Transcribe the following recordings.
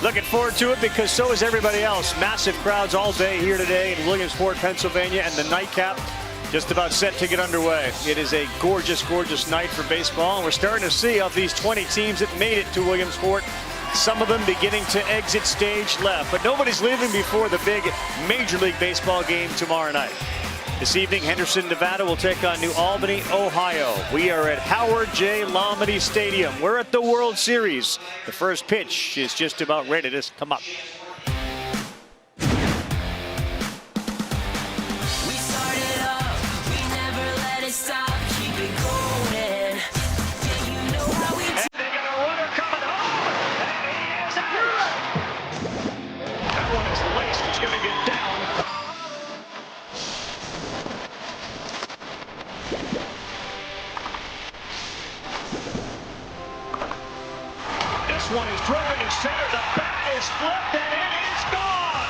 Looking forward to it because so is everybody else. Massive crowds all day here today in Williamsport, Pennsylvania, and the nightcap just about set to get underway. It is a gorgeous, gorgeous night for baseball, and we're starting to see of these 20 teams that made it to Williamsport, some of them beginning to exit stage left, but nobody's leaving before the big Major League Baseball game tomorrow night. This evening, Henderson, Nevada will take on New Albany, Ohio. We are at Howard J. Lombardi Stadium. We're at the World Series. The first pitch is just about ready to come up. We started up, we never let it stop, keep it going. Yeah, you know how we do. And they got a runner coming home, and he is out. That one is laced. He's going to get down. This one is driven to center. The bat is flipped, and it is gone.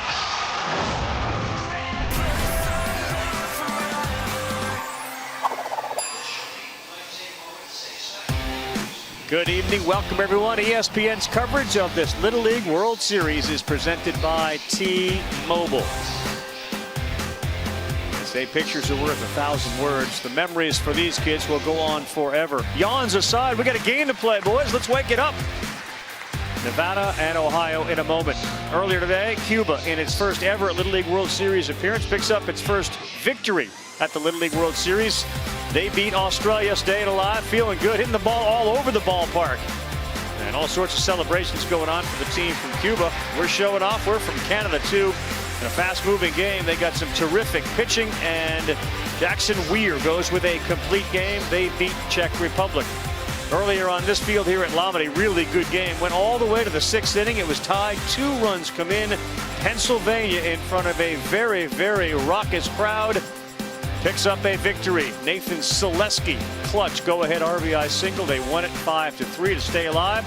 Good evening. Welcome, everyone. ESPN's coverage of this Little League World Series is presented by T-Mobile. They say pictures are worth 1,000 words. The memories for these kids will go on forever. Yawns aside, we got a game to play, boys. Let's wake it up. Nevada and Ohio in a moment. Earlier today, Cuba, in its first ever Little League World Series appearance, picks up its first victory at the Little League World Series. They beat Australia, staying alive, feeling good, hitting the ball all over the ballpark. And all sorts of celebrations going on for the team from Cuba. We're showing off. We're from Canada, too. In a fast-moving game, they got some terrific pitching, and Jackson Weir goes with a complete game. They beat Czech Republic. Earlier on this field here at Lombardi, really good game. Went all the way to the 6th inning. It was tied. 2 runs come in. Pennsylvania, in front of a very, very raucous crowd, picks up a victory. Nathan Selesky, clutch go-ahead RBI single. They won it 5-3 to stay alive.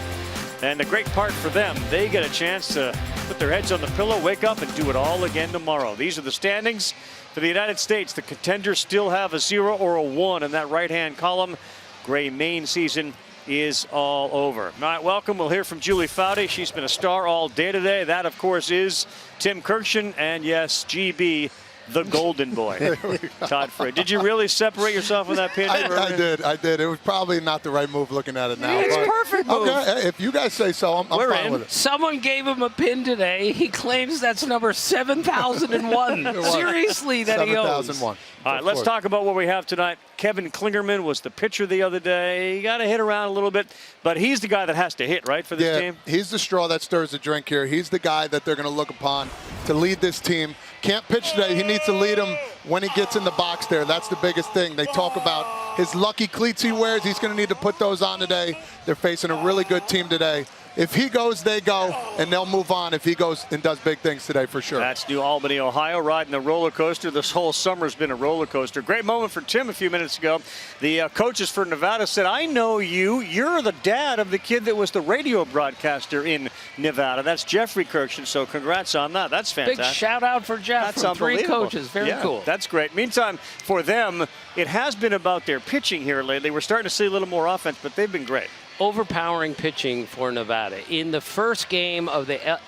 And the great part for them, they get a chance to put their heads on the pillow, wake up, and do it all again tomorrow. These are the standings for the United States. The contenders still have a 0 or a 1 in that right-hand column. Gray Main season is all over. All right, welcome. We'll hear from Julie Foudy. She's been a star all day today. That, of course, is Tim Kirkshin. And, yes, GB, the golden boy, Todd Frey. Did you really separate yourself with that pin? I did. It was probably not the right move looking at it now. It's a perfect move. Okay, if you guys say so, I'm fine with it. Someone gave him a pin today. He claims that's number 7,001. Seriously, that he owns. 7,001. All right, let's talk about what we have tonight. Kevin Klingerman was the pitcher the other day. He got to hit around a little bit, but he's the guy that has to hit, right, for this team? He's the straw that stirs the drink here. He's the guy that they're going to look upon to lead this team. Can't pitch today. He needs to lead them when he gets in the box there. That's the biggest thing. They talk about his lucky cleats he wears. He's going to need to put those on today. They're facing a really good team today. If he goes, they go, and they'll move on if he goes and does big things today for sure. That's New Albany, Ohio, riding the roller coaster. This whole summer's been a roller coaster. Great moment for Tim a few minutes ago. The coaches for Nevada said, I know you. You're the dad of the kid that was the radio broadcaster in Nevada. That's Jeffrey Kirkshin, so congrats on that. That's fantastic. Big shout out for Jeff. That's from 3 coaches. Very cool. That's great. Meantime, for them, it has been about their pitching here lately. We're starting to see a little more offense, but they've been great. Overpowering pitching for Nevada. In the first game of the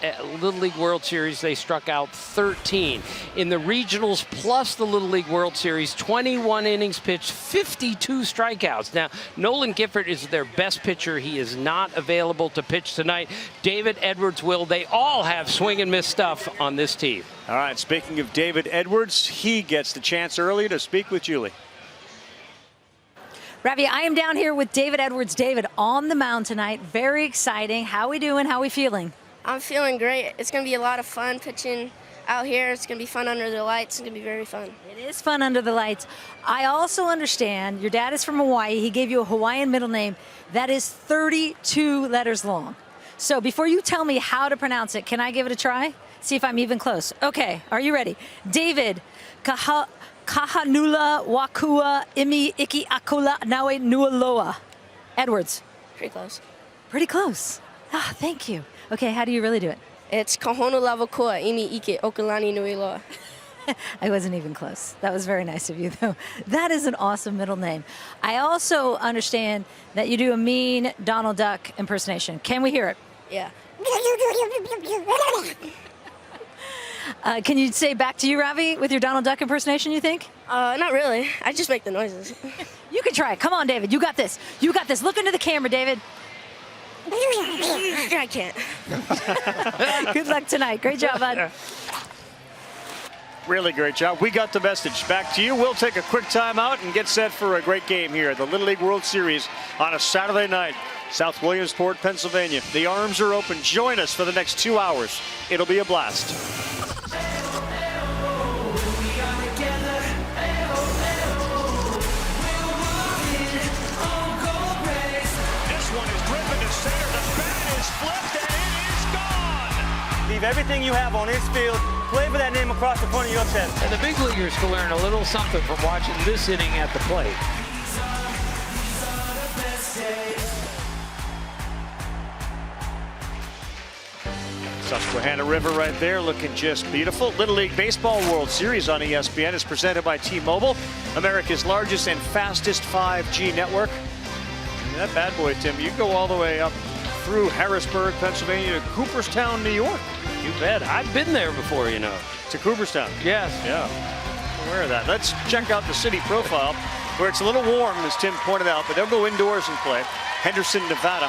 Little League World Series, they struck out 13. In the regionals plus the Little League World Series, 21 innings pitched, 52 strikeouts. Now, Nolan Gifford is their best pitcher. He is not available to pitch tonight. David Edwards will. They all have swing and miss stuff on this team. All right, speaking of David Edwards, he gets the chance early to speak with Julie. Ravi, I am down here with David Edwards. David, on the mound tonight. Very exciting. How we doing? How we feeling? I'm feeling great. It's going to be a lot of fun pitching out here. It's going to be fun under the lights. It's going to be very fun. It is fun under the lights. I also understand your dad is from Hawaii. He gave you a Hawaiian middle name that is 32 letters long. So before you tell me how to pronounce it, can I give it a try? See if I'm even close. Okay, are you ready? David, Kahanula Wakua Imi Iki Akula Nawe Nualoa. Edwards. Pretty close. Pretty close. Ah, thank you. Okay, how do you really do it? It's Kahonu Lavakua Imi Ike Okalani Nuiloa. I wasn't even close. That was very nice of you, though. That is an awesome middle name. I also understand that you do a mean Donald Duck impersonation. Can we hear it? Yeah. Can you say back to you, Ravi, with your Donald Duck impersonation, you think? Not really. I just make the noises. You can try it. Come on, David. You got this. You got this. Look into the camera, David. I can't. Good luck tonight. Great job, bud. Really great job. We got the message. Back to you. We'll take a quick timeout and get set for a great game here. The Little League World Series on a Saturday night. South Williamsport, Pennsylvania. The arms are open. Join us for the next 2 hours. It'll be a blast. Flipped and it is gone. Leave everything you have on this field. Play for that name across the front of your chest. And the big leaguers can learn a little something from watching this inning at the plate. Susquehanna River right there, looking just beautiful. Little League Baseball World Series on ESPN is presented by T-Mobile, America's largest and fastest 5G network. And that bad boy, Tim, you go all the way up through Harrisburg, Pennsylvania to Cooperstown, New York. You bet. I've been there before, you know. To Cooperstown. Yes. Yeah. I'm aware of that. Let's check out the city profile, where it's a little warm, as Tim pointed out, but they'll go indoors and play. Henderson, Nevada,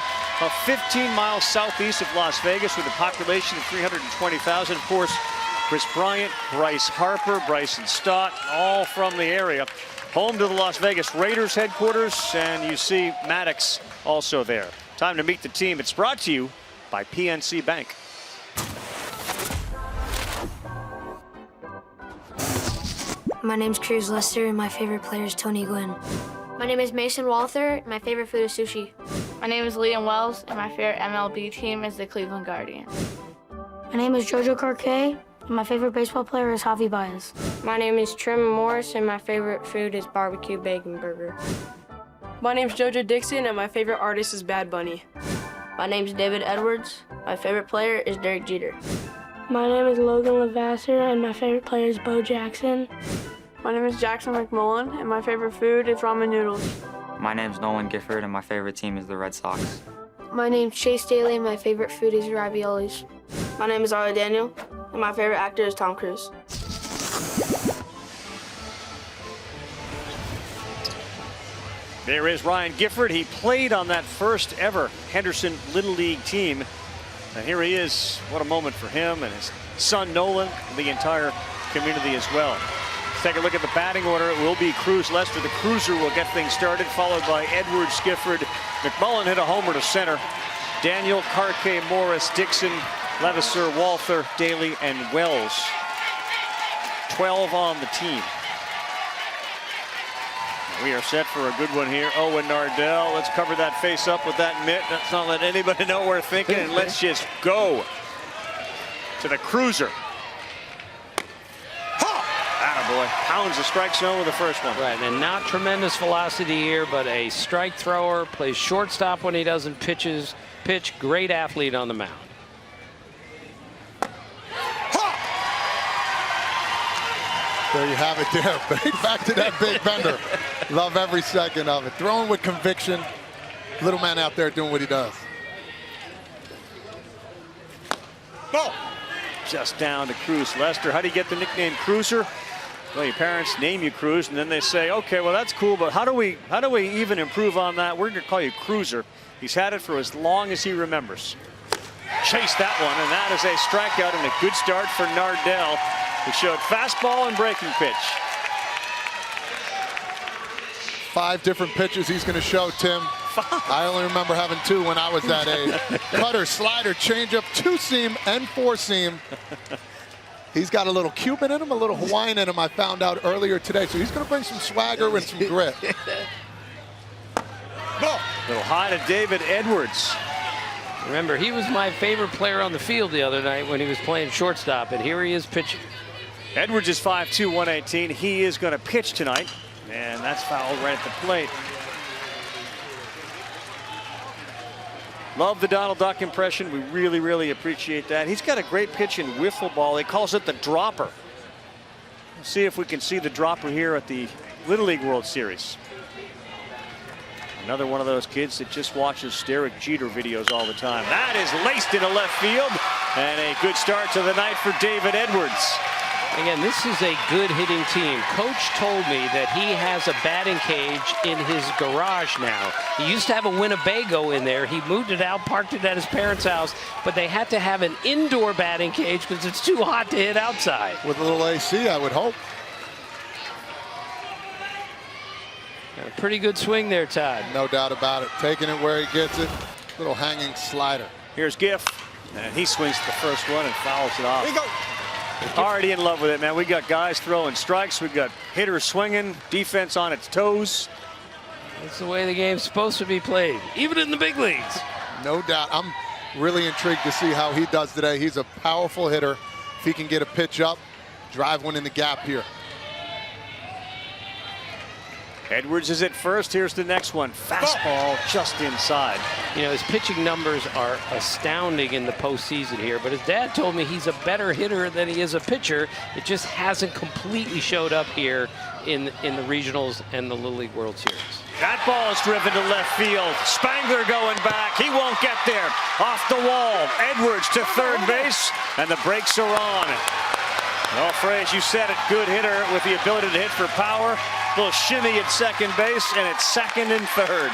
15 miles southeast of Las Vegas with a population of 320,000. Of course, Chris Bryant, Bryce Harper, Bryson Stott, all from the area. Home to the Las Vegas Raiders headquarters, and you see Maddox also there. Time to meet the team. It's brought to you by PNC Bank. My name's Cruz Lester, and my favorite player is Tony Gwynn. My name is Mason Walther, and my favorite food is sushi. My name is Liam Wells, and my favorite MLB team is the Cleveland Guardians. My name is Jojo Carquet, and my favorite baseball player is Javi Baez. My name is Trim Morris, and my favorite food is barbecue bacon burger. My name's Jojo Dixon, and my favorite artist is Bad Bunny. My name's David Edwards. My favorite player is Derek Jeter. My name is Logan Lavasser, and my favorite player is Bo Jackson. My name is Jackson McMullen, and my favorite food is ramen noodles. My name's Nolan Gifford, and my favorite team is the Red Sox. My name's Chase Daly, and my favorite food is raviolis. My name is Arlie Daniel, and my favorite actor is Tom Cruise. There is Ryan Gifford. He played on that first ever Henderson Little League team. And here he is. What a moment for him and his son Nolan, and the entire community as well. Let's take a look at the batting order. It will be Cruz Lester. The cruiser will get things started, followed by Edwards, Gifford. McMullen hit a homer to center. Daniel, Carquet, Morris, Dixon, Levasseur, Walther, Daly, and Wells. 12 on the team. We are set for a good one here. Owen Nardell. Let's cover that face up with that mitt. Let's not let anybody know we're thinking, and let's just go to the cruiser. Attaboy. Pounds the strike zone with the first one. Right, and not tremendous velocity here, but a strike thrower, plays shortstop when he doesn't pitch. Great athlete on the mound. There you have it there. Back to that big bender. Love every second of it. Throwing with conviction. Little man out there doing what he does. Ball. Just down to Cruz Lester. How do you get the nickname Cruiser? Well, your parents name you Cruz, and then they say, okay, well, that's cool, but how do we even improve on that? We're going to call you Cruiser. He's had it for as long as he remembers. Chase that one, and that is a strikeout and a good start for Nardell. He showed fastball and breaking pitch. 5 different pitches he's going to show, Tim. I only remember having 2 when I was that age. Cutter, slider, changeup, 2-seam, and 4-seam. He's got a little Cuban in him, a little Hawaiian in him, I found out earlier today. So he's going to bring some swagger and some grit. Ball. Little high to David Edwards. Remember, he was my favorite player on the field the other night when he was playing shortstop, and here he is pitching. Edwards is 5'2", 118. He is going to pitch tonight, and that's fouled right at the plate. Love the Donald Duck impression. We really, really appreciate that. He's got a great pitch in wiffle ball. He calls it the dropper. Let's see if we can see the dropper here at the Little League World Series. Another one of those kids that just watches Derek Jeter videos all the time. That is laced into left field. And a good start to the night for David Edwards. Again, this is a good hitting team. Coach told me that he has a batting cage in his garage now. He used to have a Winnebago in there. He moved it out, parked it at his parents' house, but they had to have an indoor batting cage because it's too hot to hit outside. With a little AC, I would hope. A pretty good swing there, Todd. No doubt about it. Taking it where he gets it. Little hanging slider. Here's Giff, and he swings the first one and fouls it off. There you go. Already in love with it, man. We got guys throwing strikes. We got hitters swinging, defense on its toes. That's the way the game's supposed to be played, even in the big leagues. No doubt. I'm really intrigued to see how he does today. He's a powerful hitter. If he can get a pitch up, drive one in the gap here. Edwards is at first. Here's the next one. Fastball just inside. You know, his pitching numbers are astounding in the postseason here, but his dad told me he's a better hitter than he is a pitcher. It just hasn't completely showed up here in the regionals and the Little League World Series. That ball is driven to left field. Spangler going back. He won't get there. Off the wall. Edwards to third base, and the brakes are on. Well, Fraze, you said it. Good hitter with the ability to hit for power. Little shimmy at second base, and it's second and third.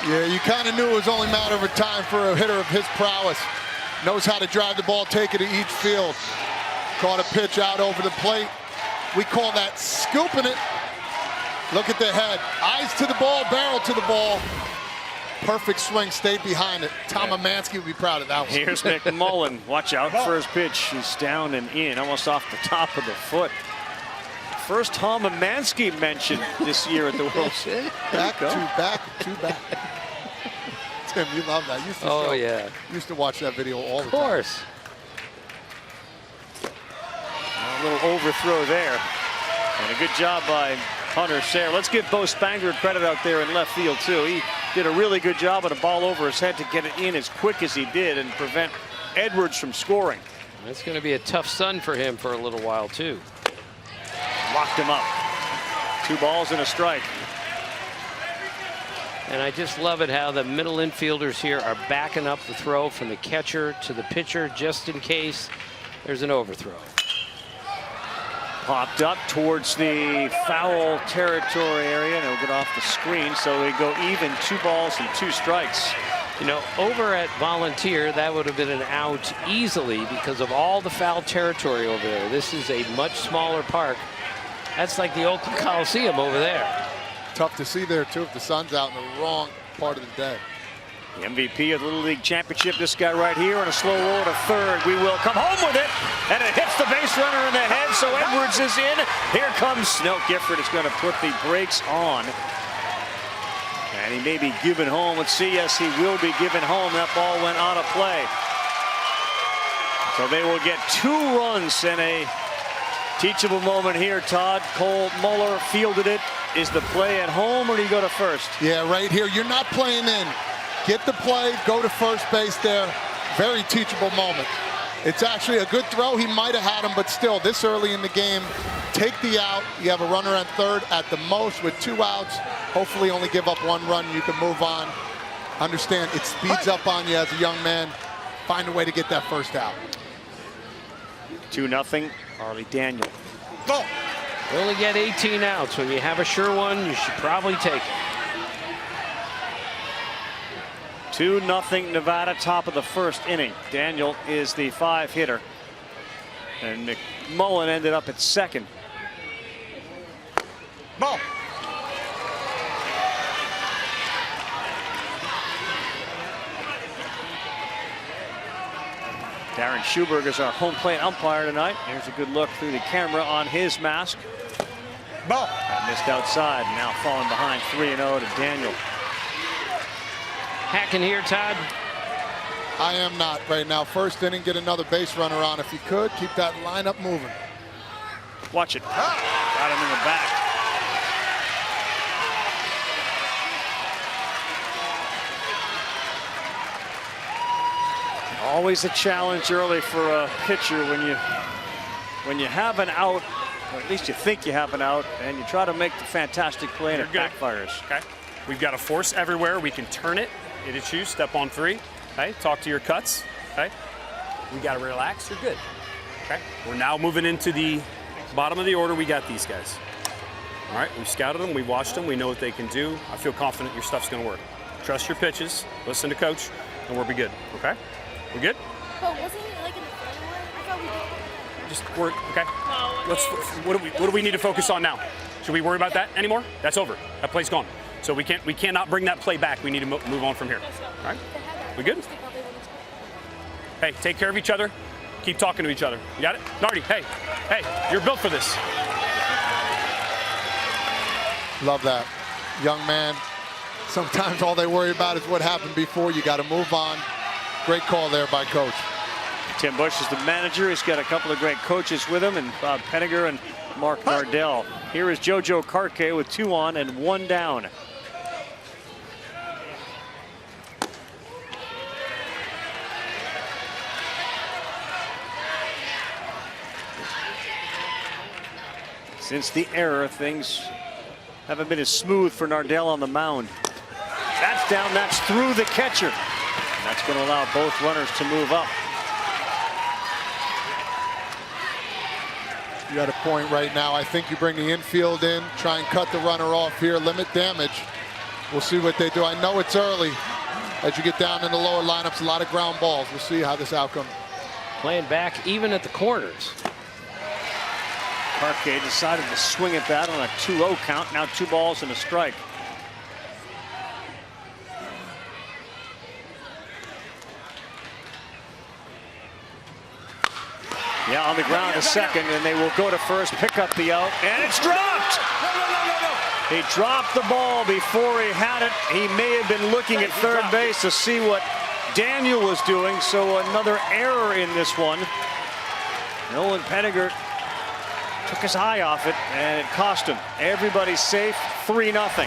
Yeah, you kind of knew it was only a matter of time for a hitter of his prowess. Knows how to drive the ball, take it to each field. Caught a pitch out over the plate. We call that scooping it. Look at the head. Eyes to the ball, barrel to the ball. Perfect swing, stayed behind it. Tom Amansky would be proud of that one. Here's McMullen. Watch out for his pitch. He's down and in, almost off the top of the foot. First Tom Amansky mentioned this year at the World Series. Back to back. Tim, you love that. Used to watch that video all the time. Of course. A little overthrow there. And a good job by Hunter Sayre. Let's give Bo Spangler credit out there in left field, too. He did a really good job with a ball over his head to get it in as quick as he did and prevent Edwards from scoring. That's going to be a tough sun for him for a little while, too. Locked him up. 2 balls and a strike. And I just love it how the middle infielders here are backing up the throw from the catcher to the pitcher just in case there's an overthrow. Popped up towards the foul territory area, and it'll get off the screen, so we go even. 2 balls and 2 strikes. You know, over at Volunteer, that would have been an out easily because of all the foul territory over there. This is a much smaller park. That's like the Oakland Coliseum over there. Tough to see there, too, if the sun's out in the wrong part of the day. The MVP of the Little League Championship, this guy right here on a slow roll to third. We will come home with it, and it hits the base runner in the head, so Edwards is in. Here comes Gifford is going to put the brakes on. And he may be given home. Let's see. Yes, he will be given home. That ball went out of play. So they will get 2 runs and a teachable moment here. Todd. Cole Muller fielded it. Is the play at home, or do you go to first? Yeah, right here. You're not playing in. Get the play, go to first base there. Very teachable moment. It's actually a good throw. He might have had him, but still, this early in the game, take the out. You have a runner on third at the most with 2 outs. Hopefully only give up 1 run. You can move on. Understand, it speeds up on you as a young man. Find a way to get that first out. 2-0, Harley Daniel. Go. You only get 18 outs. When you have a sure one, you should probably take it. 2-0 Nevada, top of the first inning. Daniel is the 5 hitter. And McMullen ended up at second. Ball. Darren Schuberg is our home plate umpire tonight. Here's a good look through the camera on his mask. Ball. That missed outside, now falling behind 3-0 to Daniel. Hacking here, Todd. I am not right now. First inning, get another base runner on if you could. Keep that lineup moving. Watch it. Got him in the back. Always a challenge early for a pitcher when you have an out, or at least you think you have an out, and you try to make the fantastic play and it backfires. Okay. We've got a force everywhere. We can turn it. It is you. Step on 3. Okay. Talk to your cuts. Okay. We got to relax. You're good. Okay. We're now moving into the bottom of the order. We got these guys. All right. We've scouted them. We've watched them. We know what they can do. I feel confident your stuff's going to work. Trust your pitches. Listen to coach, and we'll be good. Okay. We good? But wasn't it like in the front one? I thought we did. Just work. Okay. What do we need to focus on now? Should we worry about that anymore? That's over. That play's gone. So we cannot bring that play back. We need to move on from here. All right? We good? Hey, take care of each other. Keep talking to each other. You got it? Nardi, hey, you're built for this. Love that. Young man, sometimes all they worry about is what happened before. You got to move on. Great call there by coach. Tim Bush is the manager. He's got a couple of great coaches with him, and Bob Penninger and Mark Nardell. Here is JoJo Karke with 2 on and 1 down. Since the error, things haven't been as smooth for Nardell on the mound. That's down, that's through the catcher. And that's going to allow both runners to move up. You got a point right now. I think you bring the infield in, try and cut the runner off here, limit damage. We'll see what they do. I know it's early. As you get down in the lower lineups, a lot of ground balls. We'll see how this outcome. Playing back even at the corners. Karke decided to swing at that on a 2-0 count. Now 2 balls and a strike. Yeah, on the ground a second, and they will go to first, pick up the out, and it's dropped! He dropped the ball before he had it. He may have been looking at third base to see what Daniel was doing, so another error in this one. Nolan Penninger took his eye off it, and it cost him. Everybody's safe, 3-0.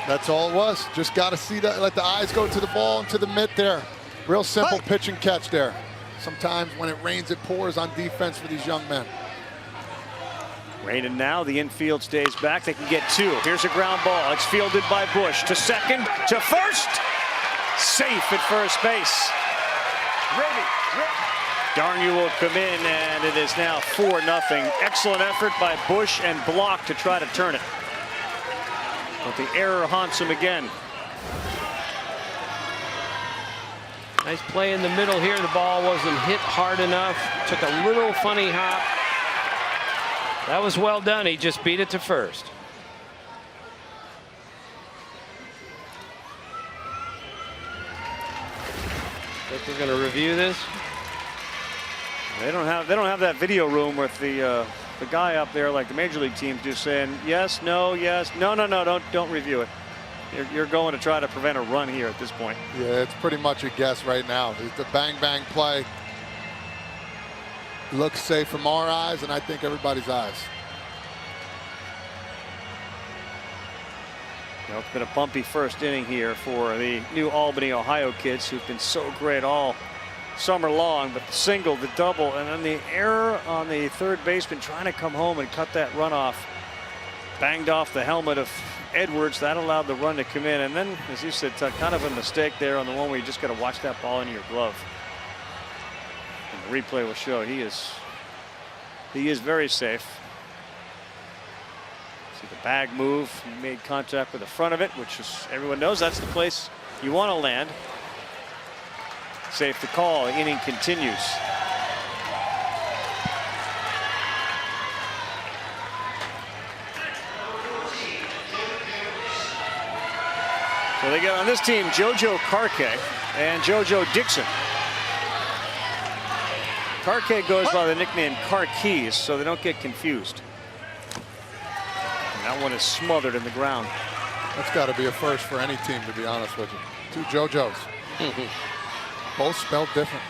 That's all it was. Just got to see that, let the eyes go to the ball and to the mitt there. Real simple pitch and catch there. Sometimes when it rains, it pours on defense for these young men. Raining now, the infield stays back. They can get 2. Here's a ground ball. It's fielded by Bush to second, to first. Safe at first base. Darnell will come in, and it is now 4-0. Excellent effort by Bush and Block to try to turn it. But the error haunts him again. Nice play in the middle here. The ball wasn't hit hard enough. Took a little funny hop. That was well done. He just beat it to first. Think we're going to review this? They don't have that video room with the guy up there like the major league teams do, saying yes, no, no, don't review it. You're going to try to prevent a run here at this point. Yeah, it's pretty much a guess right now. The bang play looks safe from our eyes, and I think everybody's eyes. You know, it's been a bumpy first inning here for the New Albany, Ohio kids who've been so great all summer long, but the single, the double, and then the error on the third baseman trying to come home and cut that run off. Banged off the helmet of Edwards. That allowed the run to come in. And then, as you said, kind of a mistake there on the one where you just got to watch that ball into your glove. And the replay will show he is very safe. See the bag move. He made contact with the front of it, which is, everyone knows that's the place you want to land. Safe to call. Inning continues. So they get on this team JoJo Karke and JoJo Dixon. Karke goes by the nickname Karkeys, so they don't get confused. And that one is smothered in the ground. That's got to be a first for any team, to be honest with you. 2 JoJos. Both spelled different.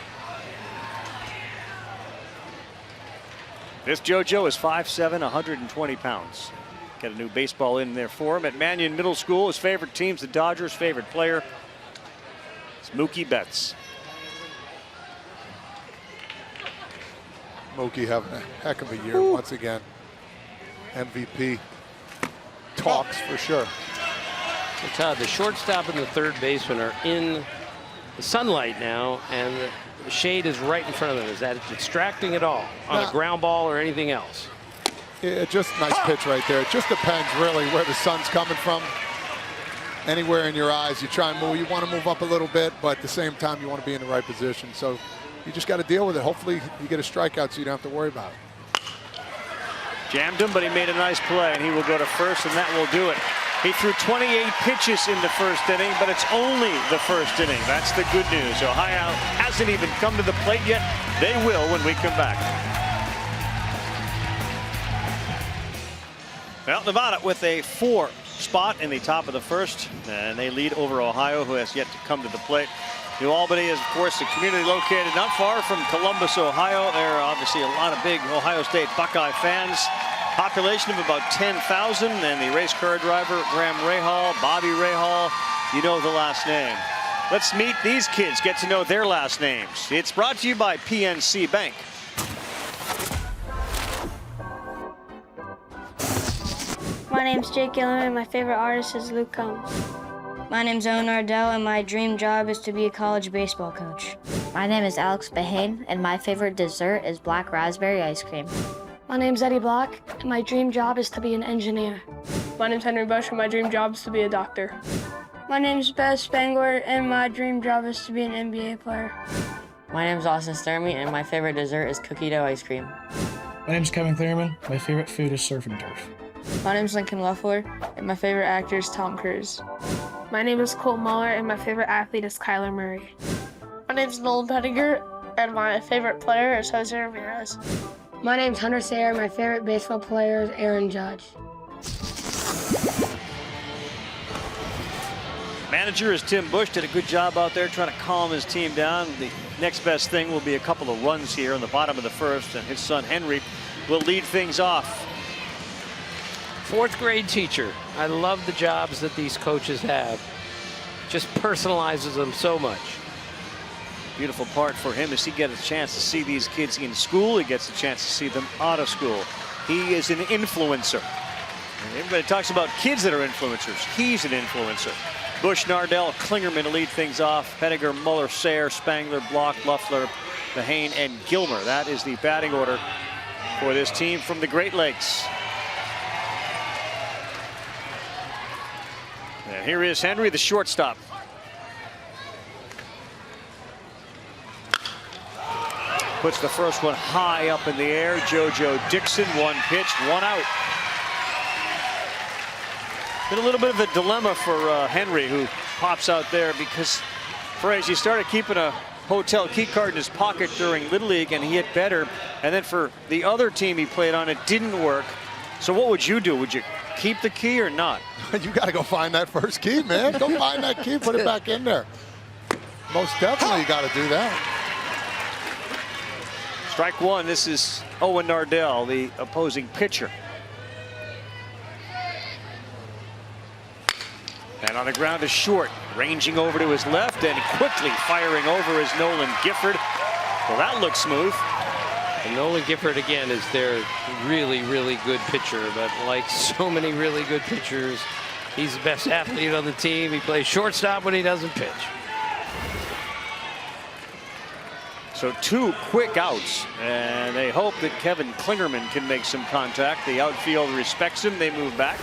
This JoJo is 5'7", 120 pounds. Got a new baseball in there for him at Mannion Middle School. His favorite team's the Dodgers. Favorite player is Mookie Betts. Mookie having a heck of a year once again. MVP talks for sure. So Todd, the shortstop and the third baseman are in the sunlight now, and the shade is right in front of them. Is that distracting at all on a ground ball or anything else? Yeah, just nice pitch right there. It just depends really where the sun's coming from. Anywhere in your eyes, you try and move. You want to move up a little bit, but at the same time, you want to be in the right position. So you just got to deal with it. Hopefully, you get a strikeout so you don't have to worry about it. Jammed him, but he made a nice play, and he will go to first, and that will do it. He threw 28 pitches in the first inning, but it's only the first inning. That's the good news. Ohio hasn't even come to the plate yet. They will when we come back. Well, Nevada with a 4 spot in the top of the first, and they lead over Ohio, who has yet to come to the plate. New Albany is, of course, a community located not far from Columbus, Ohio. There are obviously a lot of big Ohio State Buckeye fans. Population of about 10,000, and the race car driver, Graham Rahal, Bobby Rahal, you know the last name. Let's meet these kids, get to know their last names. It's brought to you by PNC Bank. My name's Jake Gilliman, and my favorite artist is Luke Combs. My name's Owen Ardell, and my dream job is to be a college baseball coach. My name is Alex Behane, and my favorite dessert is black raspberry ice cream. My name's Eddie Block, and my dream job is to be an engineer. My name's Henry Bush, and my dream job is to be a doctor. My name's Beth Spangler, and my dream job is to be an NBA player. My name's Austin Sturmy, and my favorite dessert is cookie dough ice cream. My name's Kevin Clearman. My favorite food is surf and turf. My name's Lincoln Loeffler, and my favorite actor is Tom Cruise. My name is Cole Muller, and my favorite athlete is Kyler Murray. My name's Nolan Pettiger, and my favorite player is Jose Ramirez. My name's Hunter Sayre, and my favorite baseball player is Aaron Judge. Manager is Tim Bush, did a good job out there trying to calm his team down. The next best thing will be a couple of runs here in the bottom of the first, and his son Henry will lead things off. 4th grade teacher. I love the jobs that these coaches have. Just personalizes them so much. Beautiful part for him is he gets a chance to see these kids in school. He gets a chance to see them out of school. He is an influencer. And everybody talks about kids that are influencers. He's an influencer. Bush, Nardell, Klingerman to lead things off. Pettiger, Muller, Sayre, Spangler, Block, Loeffler, Behane, and Gilmer. That is the batting order for this team from the Great Lakes. And here is Henry, the shortstop. Puts the first one high up in the air. JoJo Dixon, 1 pitch, 1 out. Been a little bit of a dilemma for Henry, who pops out there because, Fraze, he started keeping a hotel key card in his pocket during Little League, and he hit better. And then for the other team he played on, it didn't work. So what would you do? Would you keep the key or not? You got to go find that first key, man. Go find that key, put it back in there. Most definitely you got to do that. Strike 1. This is Owen Nardell, the opposing pitcher. And on the ground is short, ranging over to his left and quickly firing over is Nolan Gifford. Well, that looks smooth. And Nolan Gifford, again, is their really, really good pitcher. But like so many really good pitchers, he's the best athlete on the team. He plays shortstop when he doesn't pitch. So 2 quick outs, and they hope that Kevin Klingerman can make some contact. The outfield respects him. They move back.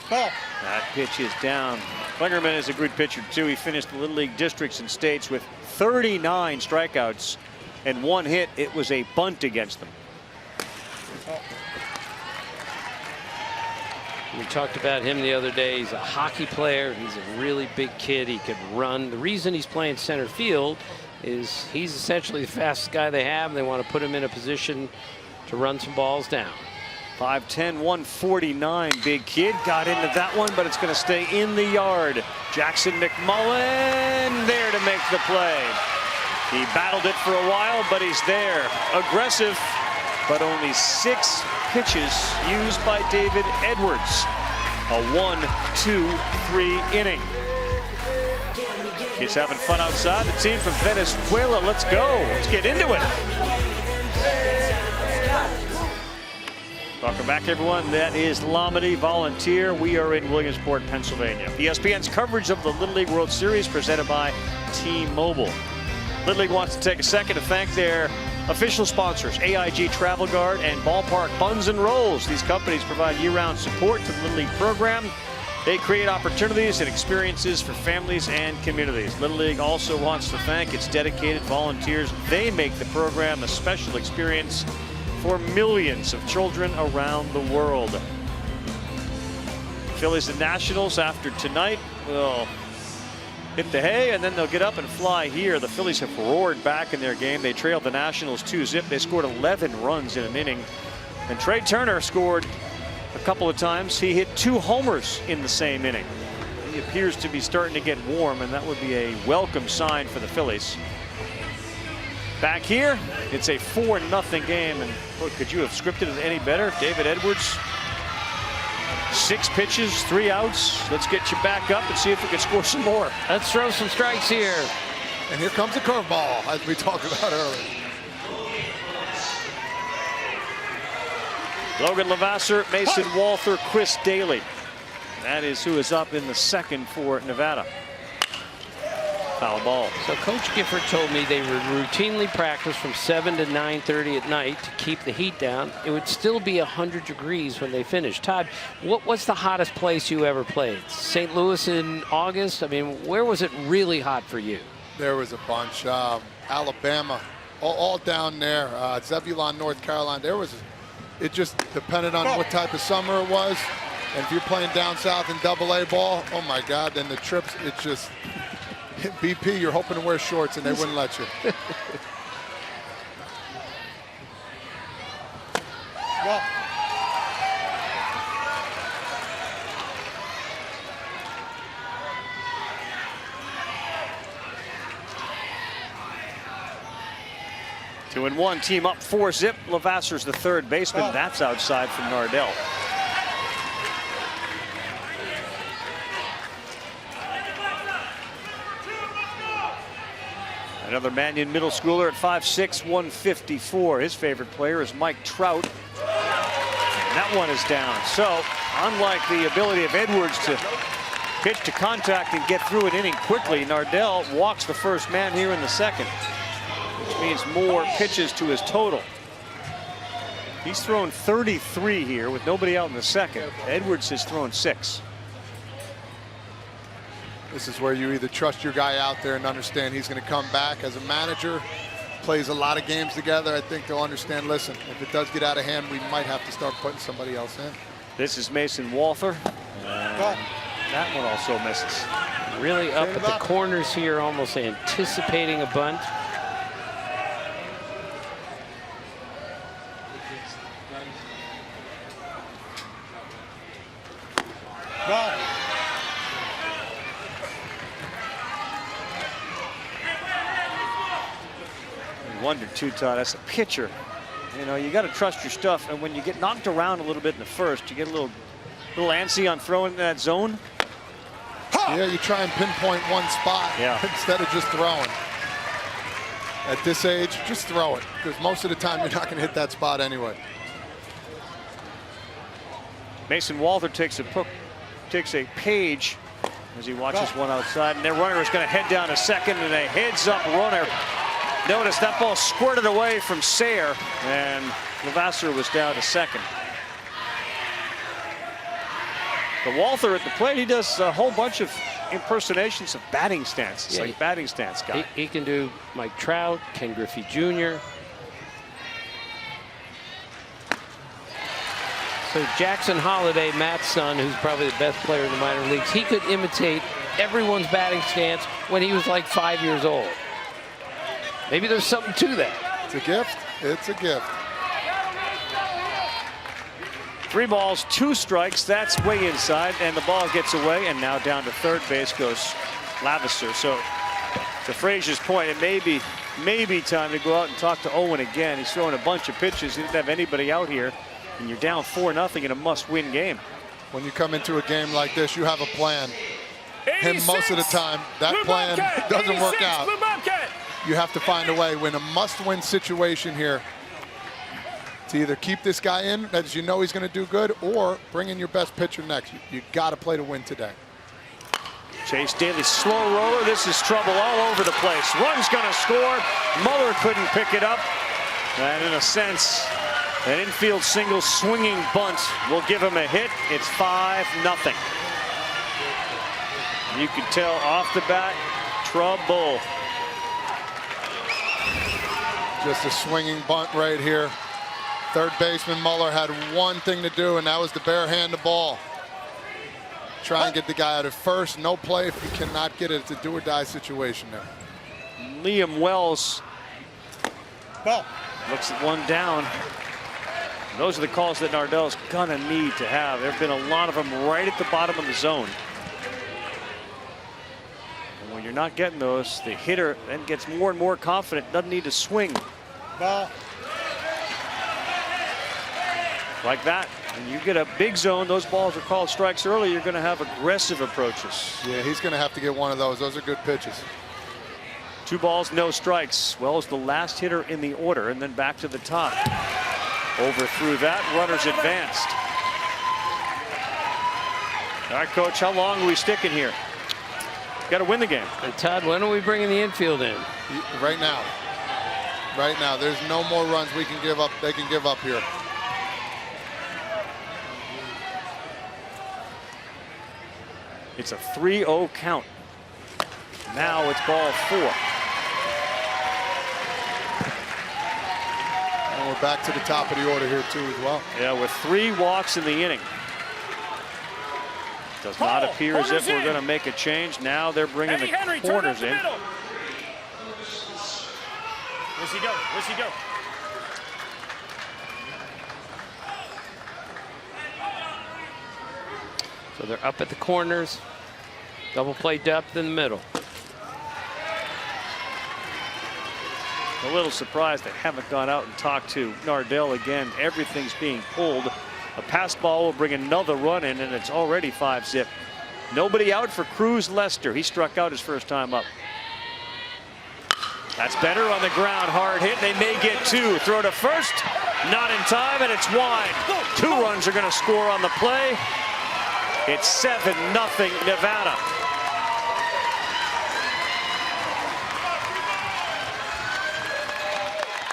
That pitch is down. Klingerman is a good pitcher, too. He finished the Little League districts and states with 39 strikeouts and 1 hit. It was a bunt against them. We talked about him the other day. He's a hockey player. He's a really big kid. He could run. The reason he's playing center field is he's essentially the fastest guy they have. They want to put him in a position to run some balls down. 5'10", 149, big kid. Got into that one, but it's going to stay in the yard. Jackson McMullen there to make the play. He battled it for a while, but he's there. Aggressive, but only 6 pitches used by David Edwards. A 1-2-3 inning. Kids having fun outside. The team from Venezuela, let's go. Let's get into it. Welcome back, everyone. That is Lamedy Volunteer. We are in Williamsport, Pennsylvania. ESPN's coverage of the Little League World Series presented by T-Mobile. Little League wants to take a second to thank their official sponsors, AIG Travel Guard and Ballpark Buns and Rolls. These companies provide year-round support to the Little League program. They create opportunities and experiences for families and communities. Little League also wants to thank its dedicated volunteers. They make the program a special experience for millions of children around the world. Phillies and Nationals after tonight will hit the hay, and then they'll get up and fly here. The Phillies have roared back in their game. They trailed the Nationals 2-zip. They scored 11 runs in an inning. And Trey Turner scored a couple of times. He hit 2 homers in the same inning. He appears to be starting to get warm, and that would be a welcome sign for the Phillies. Back here, it's a 4-0 game, and look, could you have scripted it any better? David Edwards, 6 pitches, 3 outs. Let's get you back up and see if we can score some more. Let's throw some strikes here. And here comes a curveball, as we talked about earlier. Logan Levasseur, Mason Walther, Chris Daly. That is who is up in the second for Nevada. Foul ball. So Coach Gifford told me they would routinely practice from 7 to 9:30 at night to keep the heat down. It would still be 100 degrees when they finished. Todd, what's the hottest place you ever played? St. Louis in August? I mean, where was it really hot for you? There was a bunch. Alabama, all down there. Zebulon, North Carolina. It just depended on what type of summer it was. And if you're playing down south in AA ball, oh my God, then the trips, it's just... BP, you're hoping to wear shorts, and they wouldn't let you. Well. Two and one, team up 4-zip. Levasseur's the third baseman. That's outside from Nardell. Another Mannion middle schooler at 5'6", 154. His favorite player is Mike Trout. And that one is down. So, unlike the ability of Edwards to pitch to contact and get through an inning quickly, Nardell walks the first man here in the second, which means more pitches to his total. He's thrown 33 here with nobody out in the second. Edwards has thrown 6. This is where you either trust your guy out there and understand he's going to come back. As a manager, plays a lot of games together, I think they'll understand, listen, if it does get out of hand, we might have to start putting somebody else in. This is Mason Walther. That one also misses. Really up at the corners here, almost anticipating a bunt. Wondered too, Todd, as a pitcher, you know, you got to trust your stuff, and when you get knocked around a little bit in the first, you get a little antsy on throwing in that zone. Yeah, you try and pinpoint one spot instead of just throwing. At this age, just throw it, because most of the time you're not going to hit that spot anyway. Mason Walther takes a page as he watches one outside, and their runner is going to head down to second, and a heads-up runner. Notice that ball squirted away from Sayre, and Levasseur was down to second. But Walther at the plate, he does a whole bunch of impersonations of batting stances, like batting stance guy. He can do Mike Trout, Ken Griffey Jr. So Jackson Holliday, Matt's son, who's probably the best player in the minor leagues, he could imitate everyone's batting stance when he was like 5 years old. Maybe there's something to that. It's a gift. It's a gift. 3 balls, 2 strikes. That's way inside, and the ball gets away, and now down to third base goes Levasseur. So to Frazier's point, it may be time to go out and talk to Owen again. He's throwing a bunch of pitches. He didn't have anybody out here, and you're down 4-0 in a must-win game. When you come into a game like this, you have a plan. him most of the time. That plan doesn't work out. You have to find a way in a must-win situation here to either keep this guy in, as you know he's going to do good, or bring in your best pitcher next. You got to play to win today. Chase Daly, slow roller. This is trouble all over the place. Run's going to score. Muller couldn't pick it up. And in a sense, an infield single swinging bunt will give him a hit. It's 5-0. You can tell off the bat, trouble. Just a swinging bunt right here. Third baseman Muller had one thing to do, and that was to barehand the ball. Try and get the guy out at first. No play if you cannot get it. It's a do-or-die situation there. Liam Wells looks at one down. Those are the calls that Nardell's gonna need to have. There have been a lot of them right at the bottom of the zone. And when you're not getting those, the hitter then gets more and more confident, doesn't need to swing. Ball. Like that. When you get a big zone, those balls are called strikes early. You're going to have aggressive approaches. Yeah, he's going to have to get one of those. Those are good pitches. 2 balls, no strikes. Wells the last hitter in the order, and then back to the top. Overthrew that. Runners advanced. All right, Coach, how long are we sticking here? Got to win the game. And Todd, when are we bringing the infield in? Right now. Right now. There's no more runs we can give up. They can give up here. It's a 3-0 count. Now it's ball 4. And we're back to the top of the order here too as well. Yeah, with 3 walks in the inning. Does not appear as if we're going to make a change. Now they're bringing the corners in. Where's he go? Where's he go? So they're up at the corners. Double play depth in the middle. A little surprised they haven't gone out and talked to Nardell again. Everything's being pulled. A pass ball will bring another run in, and it's already 5-0. Nobody out for Cruz Lester. He struck out his first time up. That's better on the ground. Hard hit. They may get 2. Throw to first. Not in time, and it's wide. 2 runs are going to score on the play. It's 7-0 Nevada.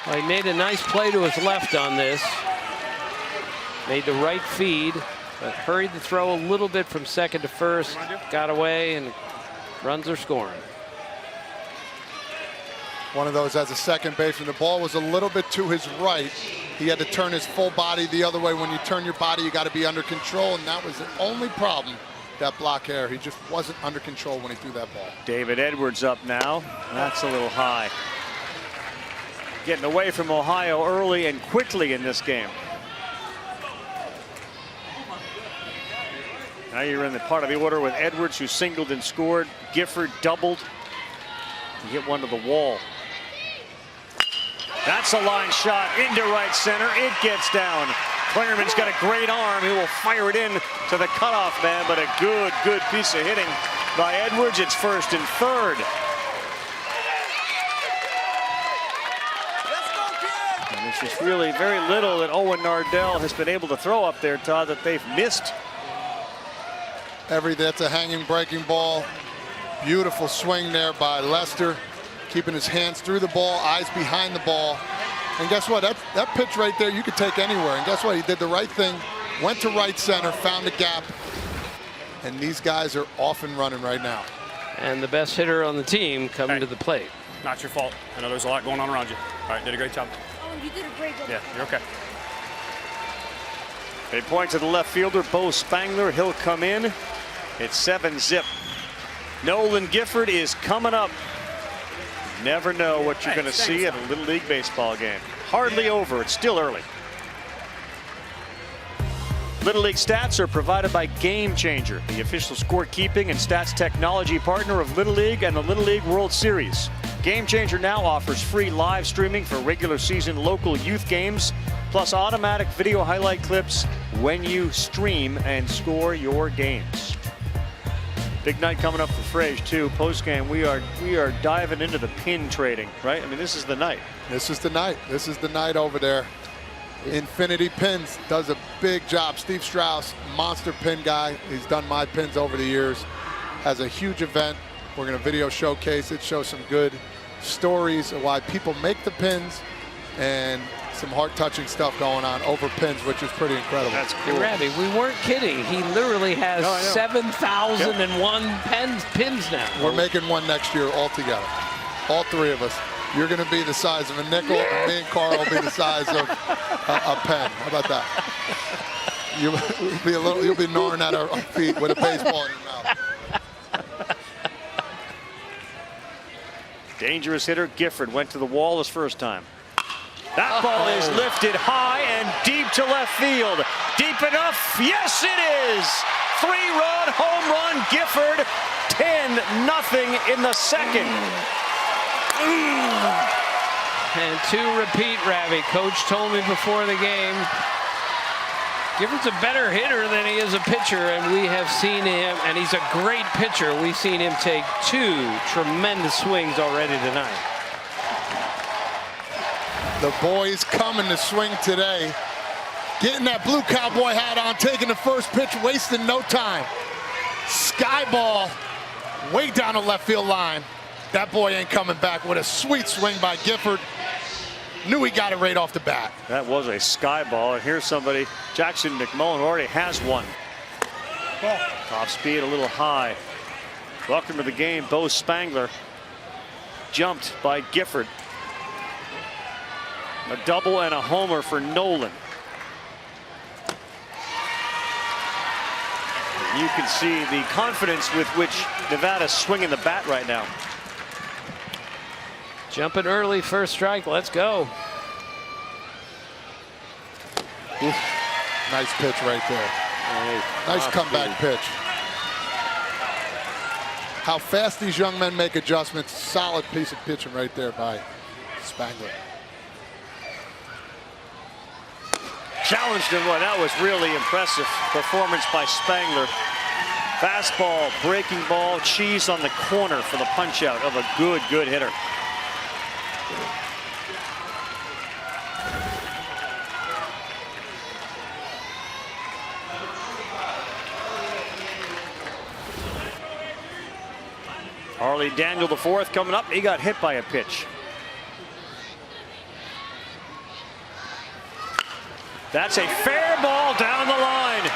Well, he made a nice play to his left on this. Made the right feed, but hurried the throw a little bit from second to first. Got away, and runs are scoring. One of those as a second baseman. The ball was a little bit to his right. He had to turn his full body the other way. When you turn your body, you got to be under control, and that was the only problem, that block error. He just wasn't under control when he threw that ball. David Edwards up now. That's a little high. Getting away from Ohio early and quickly in this game. Now you're in the part of the order with Edwards, who singled and scored. Gifford doubled. He hit one to the wall. That's a line shot into right center. It gets down. Clairmon's got a great arm. He will fire it in to the cutoff man, but a good piece of hitting by Edwards. It's first and third. And it's just really very little that Owen Nardell has been able to throw up there, Todd, that they've missed. That's a hanging breaking ball. Beautiful swing there by Lester, keeping his hands through the ball, eyes behind the ball. And guess what? That pitch right there you could take anywhere. And guess what? He did the right thing, went to right center, found a gap. And these guys are off and running right now. And the best hitter on the team coming to the plate. Not your fault. I know there's a lot going on around you. All right, did a great job. Oh, you did a great job. Yeah, you're okay. They point to the left fielder, Bo Spangler. He'll come in. It's 7-0. Nolan Gifford is coming up. Never know what you're going to see at a Little League baseball game. Hardly over. It's still early. Little League stats are provided by Game Changer, the official scorekeeping and stats technology partner of Little League and the Little League World Series. Game Changer now offers free live streaming for regular season local youth games, plus automatic video highlight clips when you stream and score your games. Big night coming up for Frage too. Post game, we are diving into the pin trading, right? I mean, this is the night. This is the night. This is the night over there. Infinity Pins does a big job. Steve Strauss, monster pin guy. He's done my pins over the years. Has a huge event. We're going to video showcase it, show some good stories of why people make the pins, and some heart-touching stuff going on over pins, which is pretty incredible. That's cool. Hey, Ravi, we weren't kidding. He literally has 7,001 pins now. We're making one next year all together. All three of us. You're going to be the size of a nickel, and me and Carl will be the size of a pen. How about that? You'll be gnawing at our feet with a baseball in your mouth. Dangerous hitter Gifford went to the wall his first time. That ball is lifted high and deep to left field. Deep enough? Yes, it is. 3-run home run Gifford. 10-0 in the second. And to repeat, Ravi, Coach told me before the game, Gifford's a better hitter than he is a pitcher, and we have seen him, and he's a great pitcher. We've seen him take 2 tremendous swings already tonight. The boys coming to swing today. Getting that blue cowboy hat on, taking the first pitch, wasting no time. Sky ball way down the left field line. That boy ain't coming back with a sweet swing by Gifford. Knew he got it right off the bat. That was a sky ball, and here's somebody, Jackson McMullen, who already has one. Off speed, a little high. Welcome to the game, Bo Spangler. Jumped by Gifford. A double and a homer for Nolan. You can see the confidence with which Nevada's swinging the bat right now. Jumping early, first strike. Let's go. Oof. Nice pitch right there. Nice comeback pitch. How fast these young men make adjustments. Solid piece of pitching right there by Spangler. Challenged him. Boy, that was really impressive performance by Spangler. Fastball, breaking ball, cheese on the corner for the punch out of a good hitter. Harley Daniel the fourth coming up. He got hit by a pitch. That's a fair ball down the line.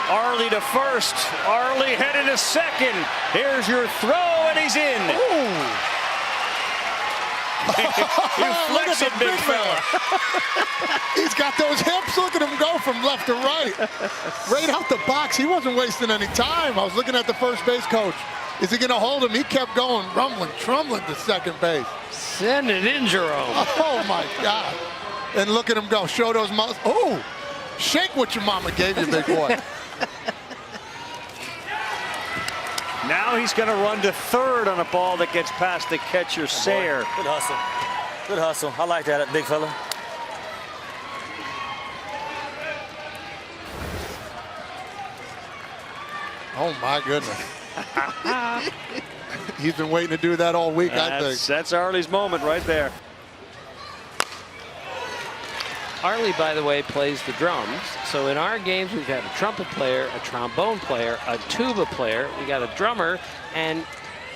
Arlie to first. Arlie headed to second. Here's your throw, and he's in. You flex it, big fella. He's got those hips. Look at him go from left to right. Right out the box. He wasn't wasting any time. I was looking at the first base coach. Is he going to hold him? He kept going, rumbling to second base. Send it in, Jerome. Oh, my God. And look at him go. Show those muscles. Oh, shake what your mama gave you, big boy. Now he's going to run to third on a ball that gets past the catcher, Sayre. Good hustle. Good hustle. I like that, big fella. Oh, my goodness. He's been waiting to do that all week, I think. That's Arlie's moment right there. Arlie, by the way, plays the drums. So in our games, we've had a trumpet player, a trombone player, a tuba player. We got a drummer, and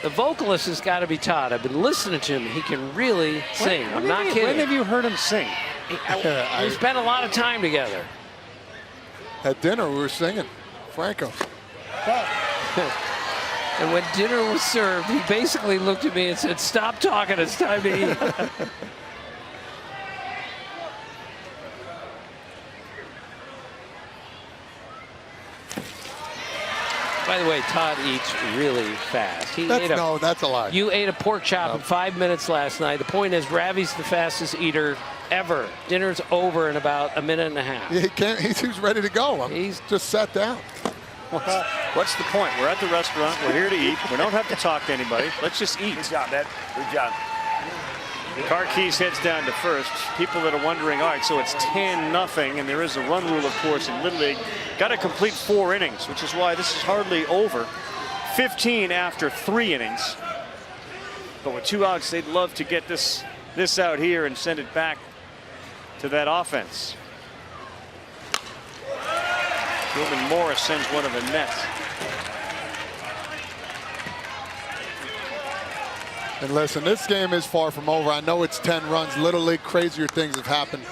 the vocalist has got to be Todd. I've been listening to him. He can really sing. I'm not kidding. When have you heard him sing? We spent a lot of time together. At dinner, we were singing Franco. And when dinner was served, he basically looked at me and said, "Stop talking, it's time to eat." By the way, Todd eats really fast. That's a lie. You ate a pork chop in 5 minutes last night. The point is, Ravi's the fastest eater ever. Dinner's over in about a minute and a half. Yeah, he's ready to go. He's just sat down. What's the point? We're at the restaurant. We're here to eat. We don't have to talk to anybody. Let's just eat. Good job, Dad. Good job. Carkeys heads down to first. People that are wondering, all right, so it's 10-0, and there is a run rule, of course, in Little League. Got to complete 4 innings, which is why this is hardly over. 15 after 3 innings. But with 2 outs, they'd love to get this out here and send it back to that offense. Gilman Morris sends one of the nets. And listen, this game is far from over. I know it's 10 runs. Little League, crazier things have happened.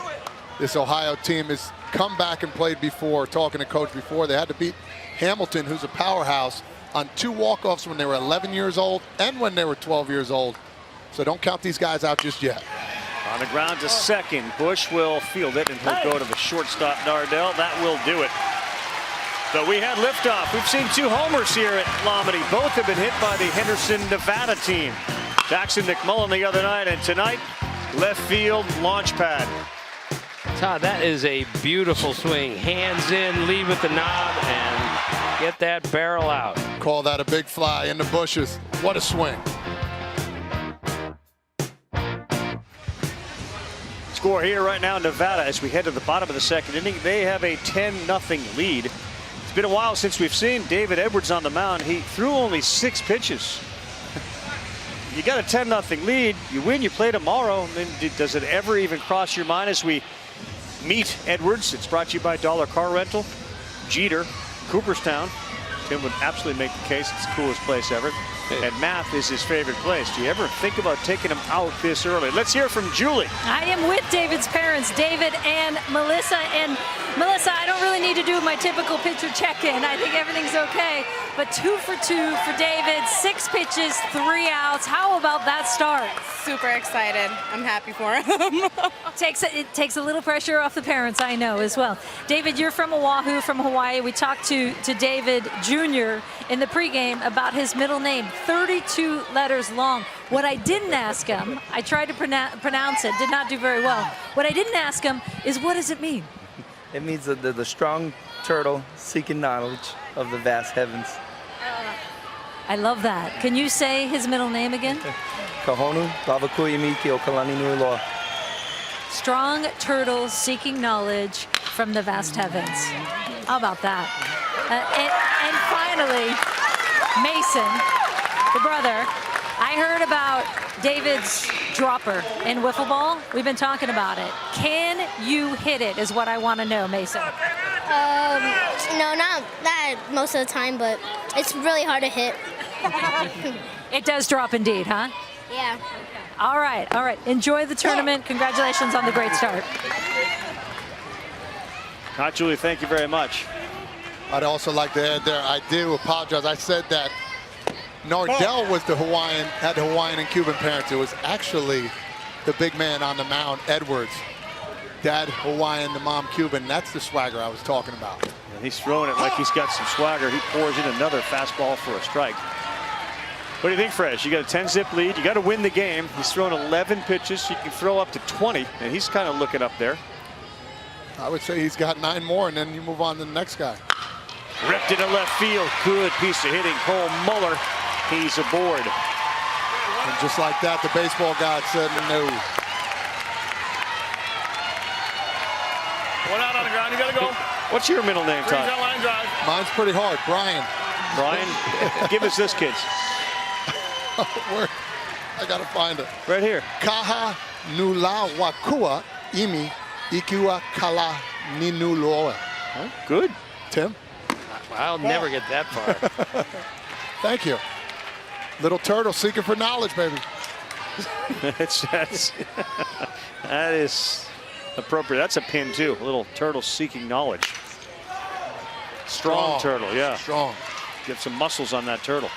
This Ohio team has come back and played before, talking to coach before. They had to beat Hamilton, who's a powerhouse, on 2 walk-offs when they were 11 years old and when they were 12 years old. So don't count these guys out just yet. On the ground to second. Bush will field it, and he'll go to the shortstop, Nardell. That will do it. So we had liftoff. We've seen 2 homers here at Lomity. Both have been hit by the Henderson, Nevada team. Jackson McMullen the other night, and tonight, left field launch pad. Todd, that is a beautiful swing. Hands in, lead with the knob, and get that barrel out. Call that a big fly in the bushes. What a swing. Score here right now, Nevada, as we head to the bottom of the second inning. They have a 10-0 lead. It's been a while since we've seen David Edwards on the mound. He threw only 6 pitches. You got a 10-0 lead. You win, you play tomorrow. And then does it ever even cross your mind as we meet Edwards? It's brought to you by Dollar Car Rental, Jeter, Cooperstown. Tim would absolutely make the case it's the coolest place ever. And math is his favorite place. Do you ever think about taking him out this early? Let's hear from Julie. I am with David's parents, David and Melissa. And Melissa, I don't really need to do my typical pitcher check-in. I think everything's okay. But 2 for 2 for David, 6 pitches, 3 outs. How about that start? Super excited. I'm happy for him. It takes a little pressure off the parents, I know, as well. David, you're from Oahu, from Hawaii. We talked to David Jr. in the pregame about his middle name, 32 letters long. What I didn't ask him, I tried to pronounce it, did not do very well. What I didn't ask him is, what does it mean? It means the strong turtle seeking knowledge of the vast heavens. I love that. Can you say his middle name again? Kahonu, Lavakuimiki, o Kalani Nui Loa. Strong turtle seeking knowledge from the vast heavens. How about that? And finally, Mason, the brother. I heard about David's dropper in wiffle ball. We've been talking about it. Can you hit it is what I want to know, Mason. No, not that most of the time, but it's really hard to hit. It does drop indeed, huh? Yeah. All right. Enjoy the tournament. Congratulations on the great start. Julie, thank you very much. I'd also like to add there, I do apologize. I said that Nardell was the Hawaiian, had the Hawaiian and Cuban parents. It was actually the big man on the mound, Edwards. Dad Hawaiian, the mom Cuban. That's the swagger I was talking about. And he's throwing it like he's got some swagger. He pours in another fastball for a strike. What do you think, Fresh? You got a 10-zip lead. You got to win the game. He's thrown 11 pitches. You can throw up to 20, and he's kind of looking up there. I would say he's got 9 more, and then you move on to the next guy. Ripped into left field. Good piece of hitting. Cole Muller, he's aboard. And just like that, the baseball god said no. One out on the ground, you gotta go. What's your middle name, Todd? Line drive. Mine's pretty hard, Brian. Brian, give us this, kids. Where? I gotta find it. Right here. Kaha nula wakua imi ikua kala ninuloa. Oh, good. Tim? I'll never get that far. Thank you. Little turtle seeking for knowledge, baby. That is appropriate. That's a pin, too. A little turtle seeking knowledge. Strong turtle, yeah. Strong. Get some muscles on that turtle.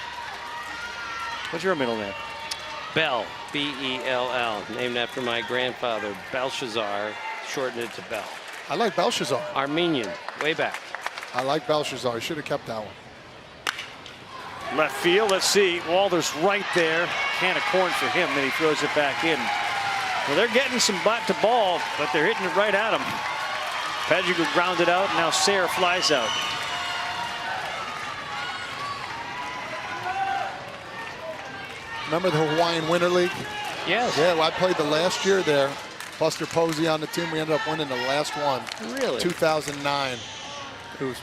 What's your middle name? Bell, B-E-L-L, named after my grandfather, Belshazzar, shortened it to Bell. I like Belshazzar. Armenian, way back. I like Belshazzar. He should have kept that one. Left field, let's see. Walder's right there. Can of corn for him, then he throws it back in. Well, they're getting some bat to ball, but they're hitting it right at him. Pedrigo grounded out, now Sayre flies out. Remember the Hawaiian Winter League? Yes. Yeah, well, I played the last year there. Buster Posey on the team. We ended up winning the last one. Really? 2009. It was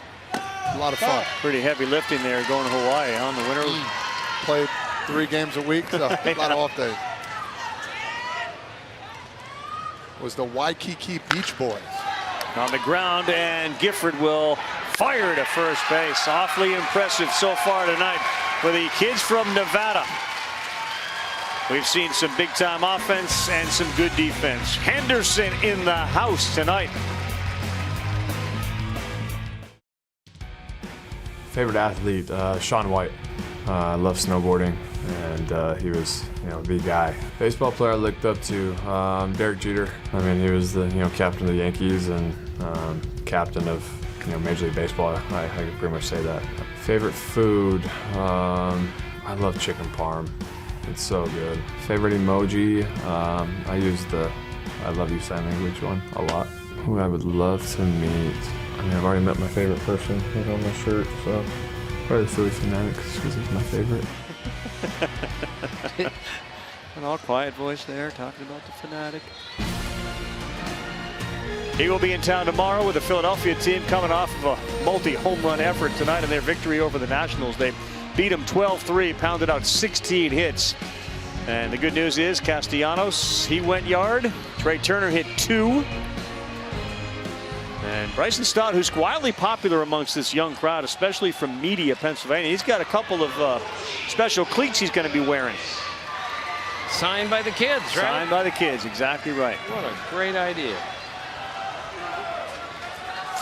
a lot of fun. Pretty heavy lifting there going to Hawaii on the winter. Played 3 games a week, so a lot of off days. Was the Waikiki Beach Boys. On the ground, and Gifford will fire to first base. Awfully impressive so far tonight for the kids from Nevada. We've seen some big-time offense and some good defense. Henderson in the house tonight. Favorite athlete, Shaun White. I love snowboarding, and he was, the guy. Baseball player I looked up to, Derek Jeter. I mean, he was the, captain of the Yankees and captain of, Major League Baseball. I can pretty much say that. Favorite food, I love chicken parm. It's so good. Favorite emoji, I use the I love you sign language one a lot. Who I would love to meet. I mean, I've already met my favorite person who's on my shirt, so probably the Philly Fanatics because he's my favorite. An all quiet voice there talking about the Fanatic. He will be in town tomorrow with the Philadelphia team coming off of a multi-home run effort tonight in their victory over the Nationals. They beat him 12-3, pounded out 16 hits. And the good news is Castellanos, he went yard. Trey Turner hit 2. And Bryson Stott, who's wildly popular amongst this young crowd, especially from Media, Pennsylvania. He's got a couple of special cleats he's going to be wearing. Signed by the kids, right? Signed by the kids, exactly right. What a great idea.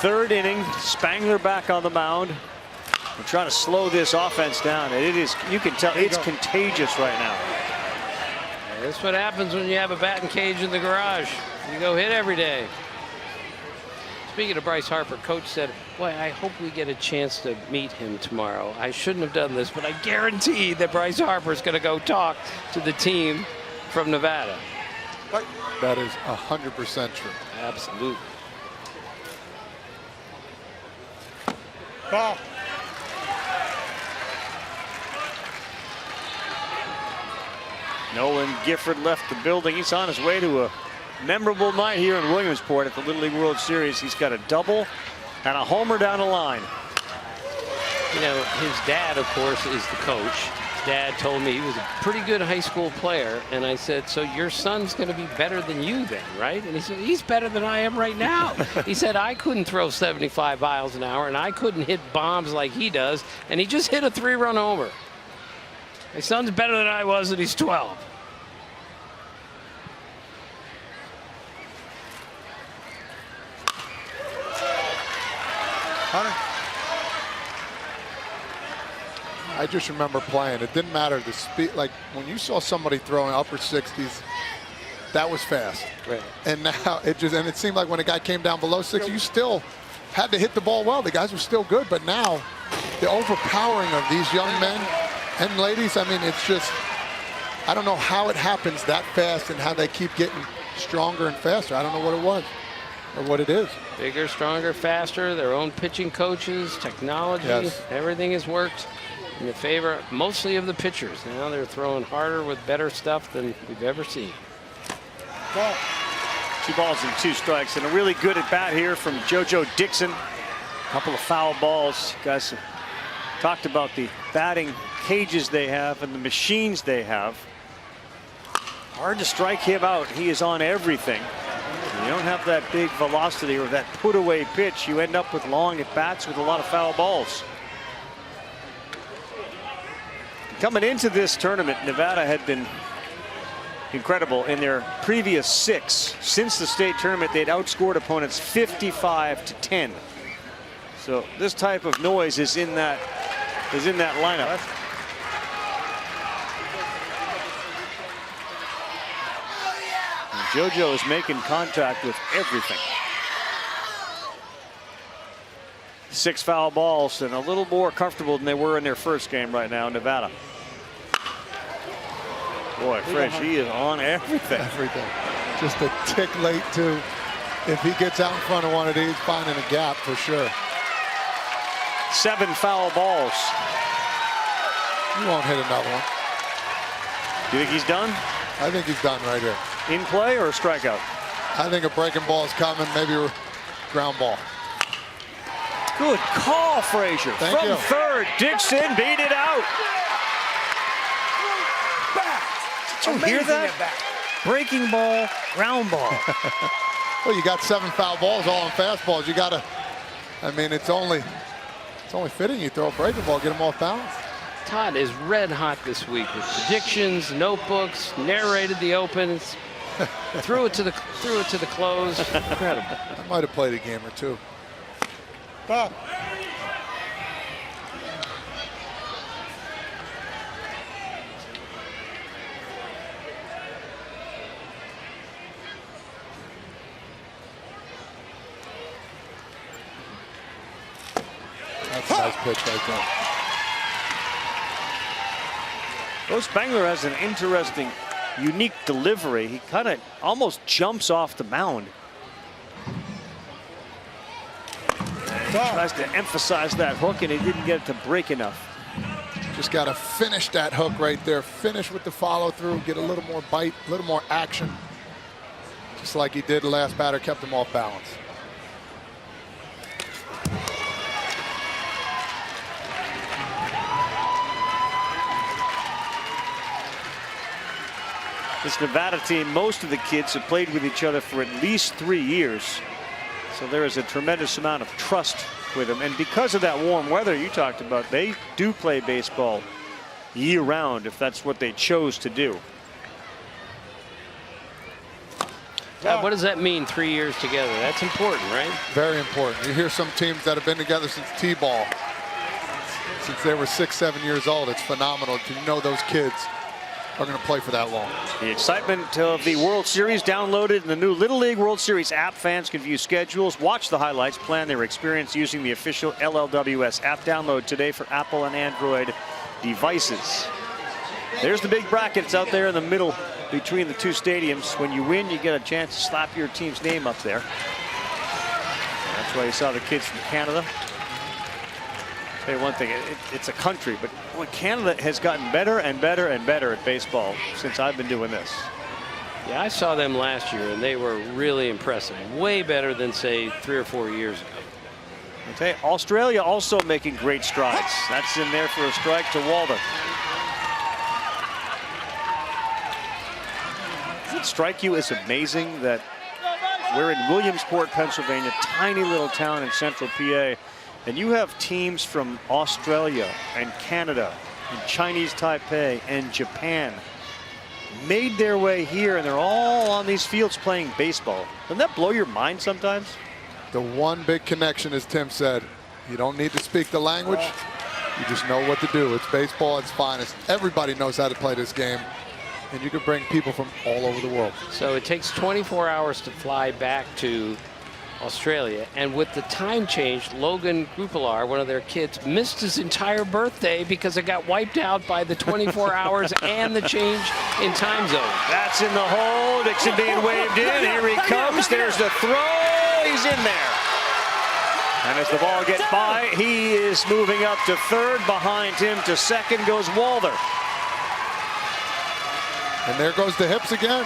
3rd inning, Spangler back on the mound. We're trying to slow this offense down, and it is, you can tell it's contagious right now. That's what happens when you have a batting cage in the garage. You go hit every day. Speaking of Bryce Harper, coach said, boy, I hope we get a chance to meet him tomorrow. I shouldn't have done this, but I guarantee that Bryce Harper is going to go talk to the team from Nevada. That is 100% true. Absolutely. Ball. Nolan Gifford left the building. He's on his way to a memorable night here in Williamsport at the Little League World Series. He's got a double and a homer down the line. His dad, of course, is the coach. His dad told me he was a pretty good high school player. And I said, so your son's going to be better than you then, right? And he said, he's better than I am right now. He said, I couldn't throw 75 miles an hour, and I couldn't hit bombs like he does. And he just hit a 3-run homer. My son's better than I was, and he's 12. I just remember playing. It didn't matter the speed. Like when you saw somebody throwing upper 60s, that was fast. Right. And now it seemed like when a guy came down below 60, you still had to hit the ball well. The guys were still good, but now the overpowering of these young men and ladies, I mean, it's just, I don't know how it happens that fast and how they keep getting stronger and faster. I don't know what it was or what it is. Bigger, stronger, faster, their own pitching coaches, technology, everything has worked in the favor mostly of the pitchers. Now they're throwing harder with better stuff than we've ever seen. Ball. 2 balls and 2 strikes, and a really good at bat here from JoJo Dixon. A couple of foul balls. Guys have talked about the batting cages they have and the machines they have. Hard to strike him out. He is on everything. You don't have that big velocity or that put away pitch. You end up with long at bats with a lot of foul balls. Coming into this tournament, Nevada had been incredible in their previous 6. Since the state tournament, they'd outscored opponents 55-10. So this type of noise is in that lineup. And JoJo is making contact with everything. 6 foul balls and a little more comfortable than they were in their first game right now in Nevada. Boy, Fresh, he is on everything. Everything. Just a tick late, too. If he gets out in front of one of these, finding a gap for sure. 7 foul balls. You won't hit another one. Do you think he's done? I think he's done right here. In play or a strikeout? I think a breaking ball is coming, maybe a ground ball. Good call, Frazier. Thank From you. third, Dixon beat it out. Did you hear that? Breaking ball, ground ball. Well, you got 7 foul balls all on fastballs. You got to, I mean, it's only fitting you throw a breaking ball, get them off balance. Todd is red hot this week with predictions, notebooks, narrated the opens, threw it to the close. Incredible. I might have played a game or two. That's a nice pitch right there. Bo Spangler has an interesting, unique delivery. He kind of almost jumps off the mound. Tries to emphasize that hook, and he didn't get it to break enough. Just got to finish that hook right there. Finish with the follow through. Get a little more bite, a little more action. Just like he did the last batter, kept him off balance. This Nevada team, most of the kids have played with each other for at least 3 years. So there is a tremendous amount of trust with them. And because of that warm weather you talked about, they do play baseball year round if that's what they chose to do. What does that mean, 3 years together? That's important, right? Very important. You hear some teams that have been together since T-ball, since they were 6, 7 years old. It's phenomenal to know those kids are going to play for that long. The excitement of the World Series downloaded in the new Little League World Series app. Fans can view schedules, watch the highlights, plan their experience using the official LLWS app. Download today for Apple and Android devices. There's the big brackets out there in the middle between the two stadiums. When you win, you get a chance to slap your team's name up there. That's why you saw the kids from Canada. I'll tell you one thing, it's a country, but boy, Canada has gotten better and better and better at baseball since I've been doing this. Yeah, I saw them last year, and they were really impressive. Way better than, say, 3 or 4 years ago. Okay, Australia also making great strides. That's in there for a strike to Walden. Does it strike you as amazing that we're in Williamsport, Pennsylvania, tiny little town in central PA, and you have teams from Australia and Canada and Chinese Taipei and Japan made their way here, and they're all on these fields playing baseball. Doesn't that blow your mind sometimes? The one big connection, as Tim said, you don't need to speak the language. You just know what to do. It's baseball at its finest. Everybody knows how to play this game, and you can bring people from all over the world. So it takes 24 hours to fly back to Australia, and with the time change, Logan Grupelar, one of their kids, missed his entire birthday because it got wiped out by the 24 hours and the change in time zone. That's in the hole. Dixon being waved in. Here he comes. There's the throw. He's in there. And as the ball gets by, he is moving up to third. Behind him to second goes Walder. And there goes the hips again.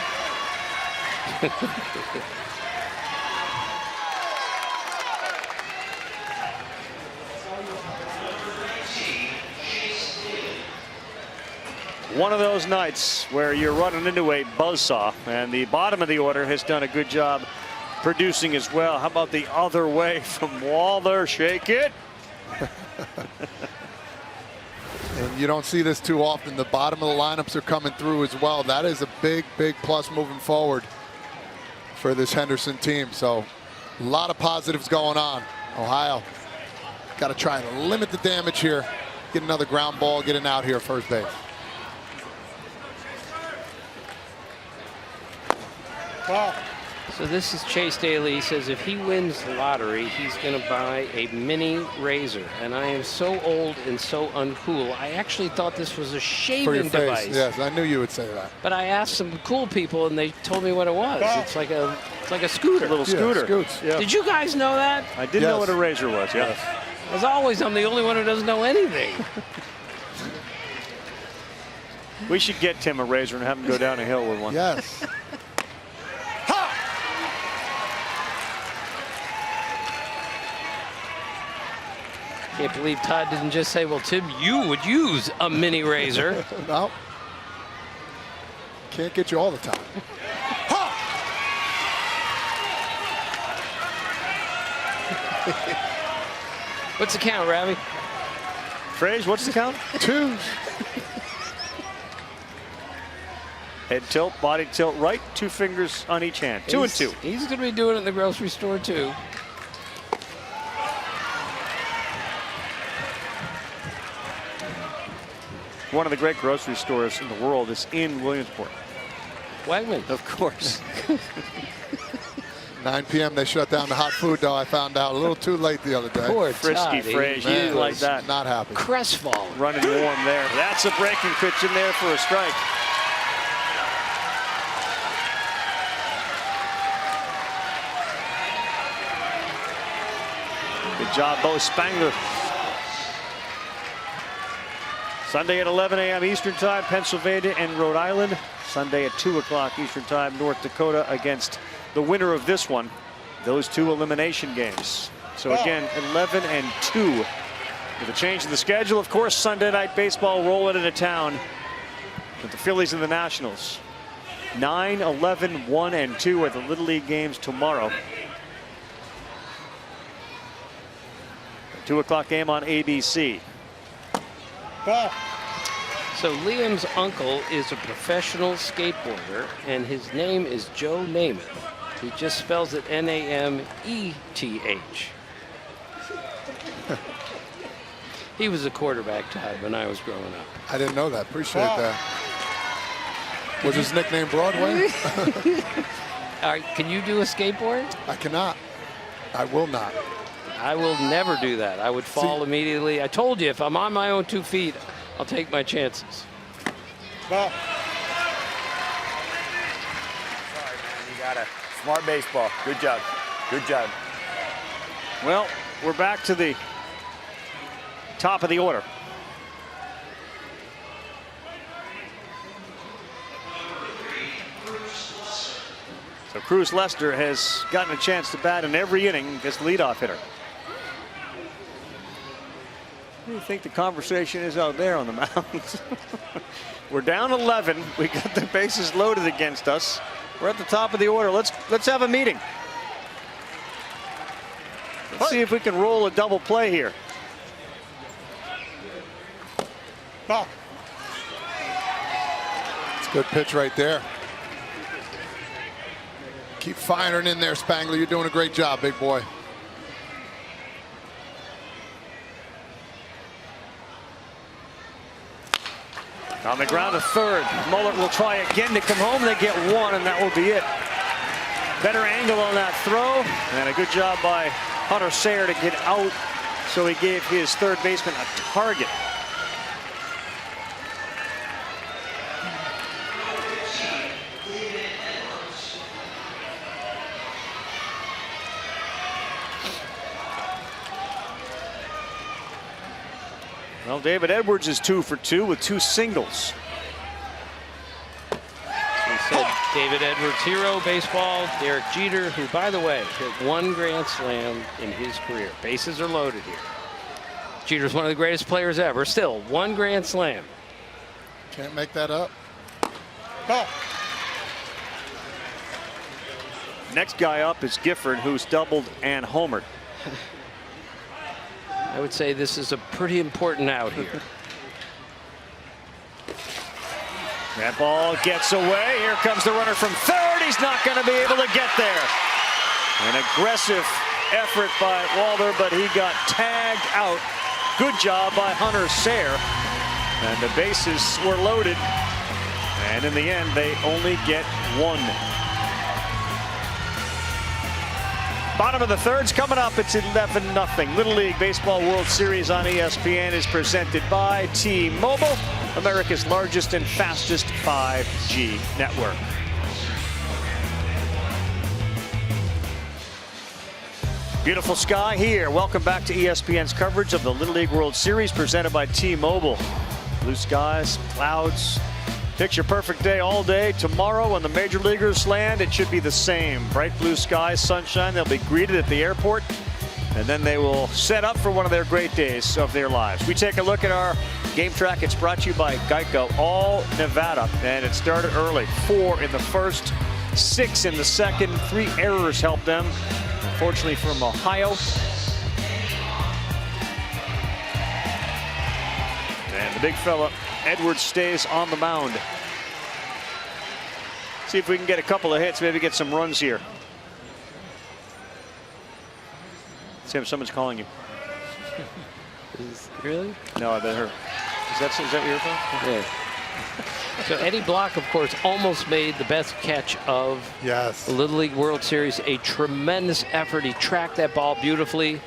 One of those nights where you're running into a buzzsaw, and the bottom of the order has done a good job producing as well. How about the other way from Walder? Shake it. And you don't see this too often. The bottom of the lineups are coming through as well. That is a big, big plus moving forward for this Henderson team. So a lot of positives going on. Ohio got to try to limit the damage here. Get another ground ball, get an out here at first base. So this is Chase Daly. He says if he wins the lottery, he's going to buy a mini razor. And I am so old and so uncool. I actually thought this was a shaving device. Yes, I knew you would say that. But I asked some cool people, and they told me what it was. It's like a scooter. A little scooter. Scoots, yeah. Did you guys know that? I didn't know what a razor was. Yeah. Yes. As always, I'm the only one who doesn't know anything. We should get Tim a razor and have him go down a hill with one. Yes. Can't believe Todd didn't just say, well, Tim, you would use a mini razor. No. Can't get you all the time. What's the count, Ravi? Frage, what's the count? 2. Head tilt, body tilt right, 2 fingers on each hand. 2 and 2. He's going to be doing it in the grocery store, too. One of the great grocery stores in the world is in Williamsport. Wegman. Of course. 9 p.m. they shut down the hot food, though. I found out a little too late the other day. Poor Frisky Frage, he didn't like that. Not happy. Crestfallen. Running warm there. That's a breaking pitch in there for a strike. Good job, Bo Spangler. Sunday at 11 a.m. Eastern Time, Pennsylvania and Rhode Island. Sunday at 2 o'clock Eastern Time, North Dakota against the winner of this one. Those 2 elimination games. So again, 11 and 2. With a change in the schedule, of course, Sunday night baseball rolling into town with the Phillies and the Nationals. 9, 11, 1 and 2 are the Little League games tomorrow. 2 o'clock game on ABC. So Liam's uncle is a professional skateboarder, and his name is Joe Namath. He just spells it N-A-M-E-T-H. He was a quarterback, Todd, when I was growing up. I didn't know that. Appreciate that. Was his nickname Broadway? All right, can you do a skateboard? I cannot. I will not. I will never do that. I would fall immediately. I told you, if I'm on my own 2 feet, I'll take my chances. Sorry, man. You got a smart baseball. Good job. Good job. Well, we're back to the top of the order. So Cruz Lester has gotten a chance to bat in every inning as leadoff hitter. What do you think the conversation is out there on the mound? We're down 11. We got the bases loaded against us. We're at the top of the order. Let's have a meeting. Let's see if we can roll a double play here. It's a good pitch right there. Keep firing in there, Spangler. You're doing a great job, big boy. On the ground to third. Mullert will try again to come home. They get 1, and that will be it. Better angle on that throw, and a good job by Hunter Sayre to get out, so he gave his third baseman a target. Well, David Edwards is 2 for 2 with 2 singles. We said David Edwards, hero baseball. Derek Jeter, who, by the way, hit 1 grand slam in his career. Bases are loaded here. Jeter's one of the greatest players ever. Still, 1 grand slam. Can't make that up. Next guy up is Gifford, who's doubled and homered. I would say this is a pretty important out here. That ball gets away. Here comes the runner from third. He's not going to be able to get there. An aggressive effort by Walder, but he got tagged out. Good job by Hunter Sayre. And the bases were loaded. And in the end, they only get 1. Bottom of the third's coming up. It's 11-0. Little League Baseball World Series on ESPN is presented by T-Mobile, America's largest and fastest 5G network. Beautiful sky here. Welcome back to ESPN's coverage of the Little League World Series presented by T-Mobile. Blue skies, clouds. Picture perfect day all day. Tomorrow when the major leaguers land, it should be the same. Bright blue skies, sunshine. They'll be greeted at the airport And then they will set up for one of their great days of their lives. We take a look at our game track. It's brought to you by Geico, all Nevada. And it started early. 4 in the first, 6 in the second. 3 errors helped them. Unfortunately from Ohio. And the big fella, Edwards, stays on the mound. See if we can get a couple of hits, maybe get some runs here. Sam, someone's calling you. Really? No, I bet her. Is that your phone? Yeah. So Eddie Block, of course, almost made the best catch of the Little League World Series. A tremendous effort. He tracked that ball beautifully.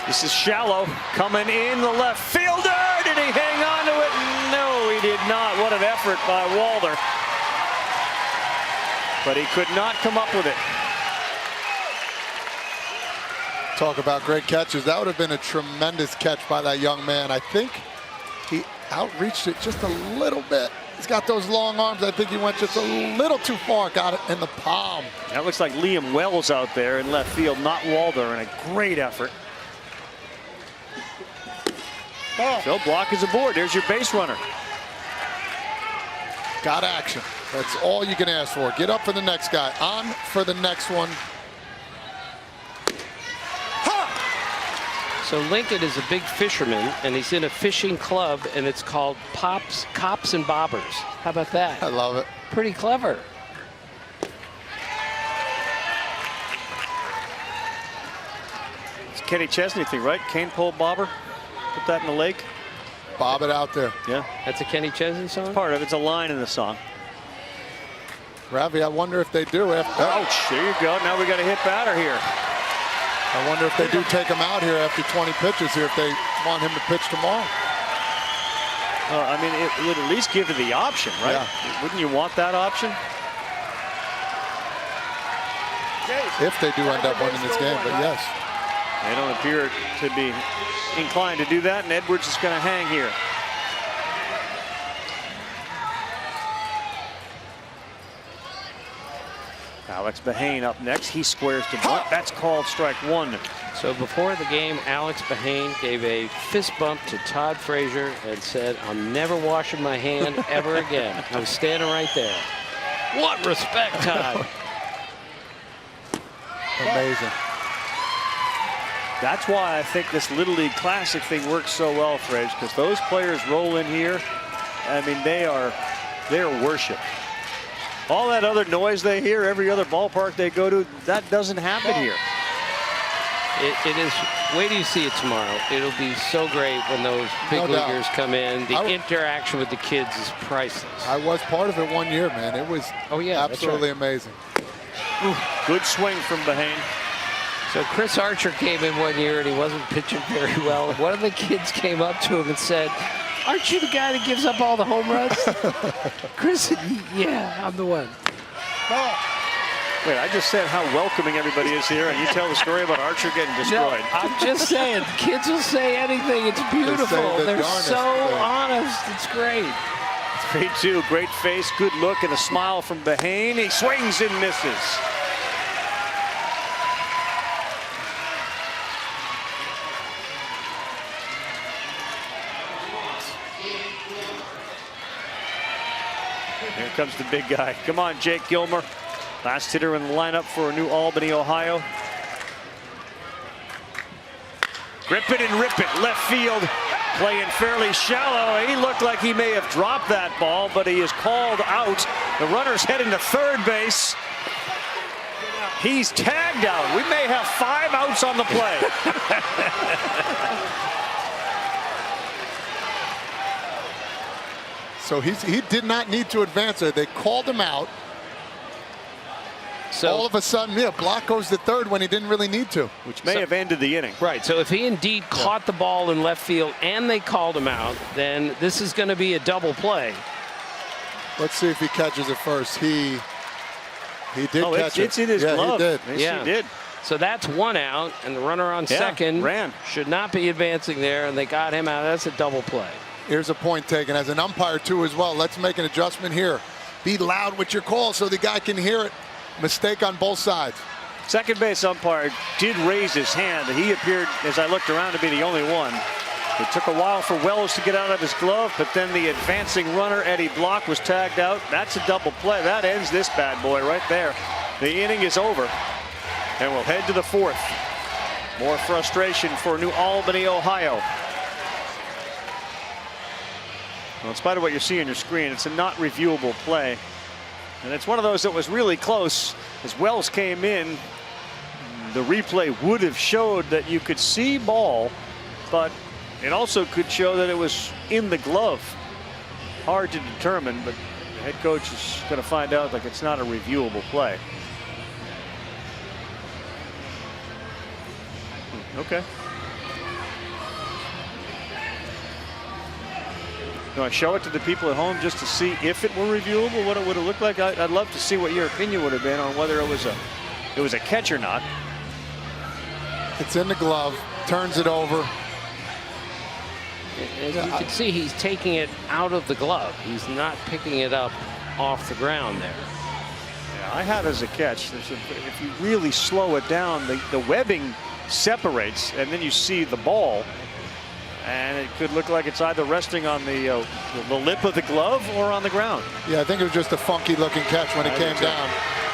This is shallow, coming in the left fielder. Did he hang on to it? No, he did not. What an effort by Walder. But he could not come up with it. Talk about great catches. That would have been a tremendous catch by that young man. I think he outreached it just a little bit. He's got those long arms. I think he went just a little too far. Got it in the palm. That looks like Liam Wells out there in left field, not Walder, and a great effort. So Block is aboard. There's your base runner. Got action. That's all you can ask for. Get up for the next guy. On for the next one. So Lincoln is a big fisherman, and he's in a fishing club, and it's called Cops and Bobbers. How about that? I love it. Pretty clever. It's a Kenny Chesney thing, right? Cane pole bobber. Put that in the lake. Bob it out there. Yeah. That's a Kenny Chesney song? It's part of it. It's a line in the song. Ravi, I wonder if they do. Ouch, there you go. Now we got a hit batter here. I wonder if they do take him out here after 20 pitches here, if they want him to pitch tomorrow. I mean, it would at least give you the option, right? Yeah. Wouldn't you want that option? If they do end up winning this game, but yes. They don't appear to be inclined to do that, and Edwards is going to hang here. Alex Behane up next. He squares to bunt. That's called strike 1. So before the game, Alex Behane gave a fist bump to Todd Frazier and said, "I'm never washing my hand ever again." I was standing right there. What respect, Todd. Amazing. That's why I think this Little League Classic thing works so well, Frazier, because those players roll in here. I mean, they're worship. All that other noise they hear, every other ballpark they go to, that doesn't happen here. It is. Wait till you see it tomorrow. It'll be so great when those big leaguers come in. The interaction with the kids is priceless. I was part of it one year, man. It was absolutely amazing. Ooh, good swing from Behane. So Chris Archer came in one year and he wasn't pitching very well. One of the kids came up to him and said, "Aren't you the guy that gives up all the home runs?" Chris said, "Yeah, I'm the one." Wait, I just said how welcoming everybody is here, and you tell the story about Archer getting destroyed. No, I'm just saying, kids will say anything. It's beautiful. They're so honest. It's great. 3-2, great face, good look, and a smile from Behane. He swings and misses. Here comes the big guy. Come on, Jake Gilmer. Last hitter in the lineup for New Albany, Ohio. Grip it and rip it, left field. Playing fairly shallow. He looked like he may have dropped that ball, but he is called out. The runner's heading to third base. He's tagged out. We may have 5 outs on the play. So he did not need to advance there. They called him out. So all of a sudden, Block goes to third when he didn't really need to. Which may have ended the inning. Right, so if he indeed caught the ball in left field and they called him out, then this is going to be a double play. Let's see if he catches it first. He did catch it. It's in his glove. He did. Yes, he did. So that's 1 out, and the runner on second should not be advancing there, and they got him out. That's a double play. Here's a point taken as an umpire, too, as well. Let's make an adjustment here. Be loud with your call so the guy can hear it. Mistake on both sides. Second base umpire did raise his hand. He appeared, as I looked around, to be the only one. It took a while for Wells to get out of his glove, but then the advancing runner, Eddie Block, was tagged out. That's a double play. That ends this bad boy right there. The inning is over, and we'll head to the fourth. More frustration for New Albany, Ohio. Well, in spite of what you see on your screen, it's a not reviewable play. And it's one of those that was really close. As Wells came in, the replay would have showed that you could see ball, but it also could show that it was in the glove. Hard to determine, but the head coach is going to find out like it's not a reviewable play. Okay. Do I show it to the people at home just to see if it were reviewable, what it would have looked like? I'd love to see what your opinion would have been on whether it was a catch or not. It's in the glove, turns it over. As you can see, he's taking it out of the glove. He's not picking it up off the ground there. Yeah, I had it as a catch. If you really slow it down, the webbing separates, and then you see the ball. And it could look like it's either resting on the lip of the glove or on the ground. Yeah, I think it was just a funky looking catch when it came down.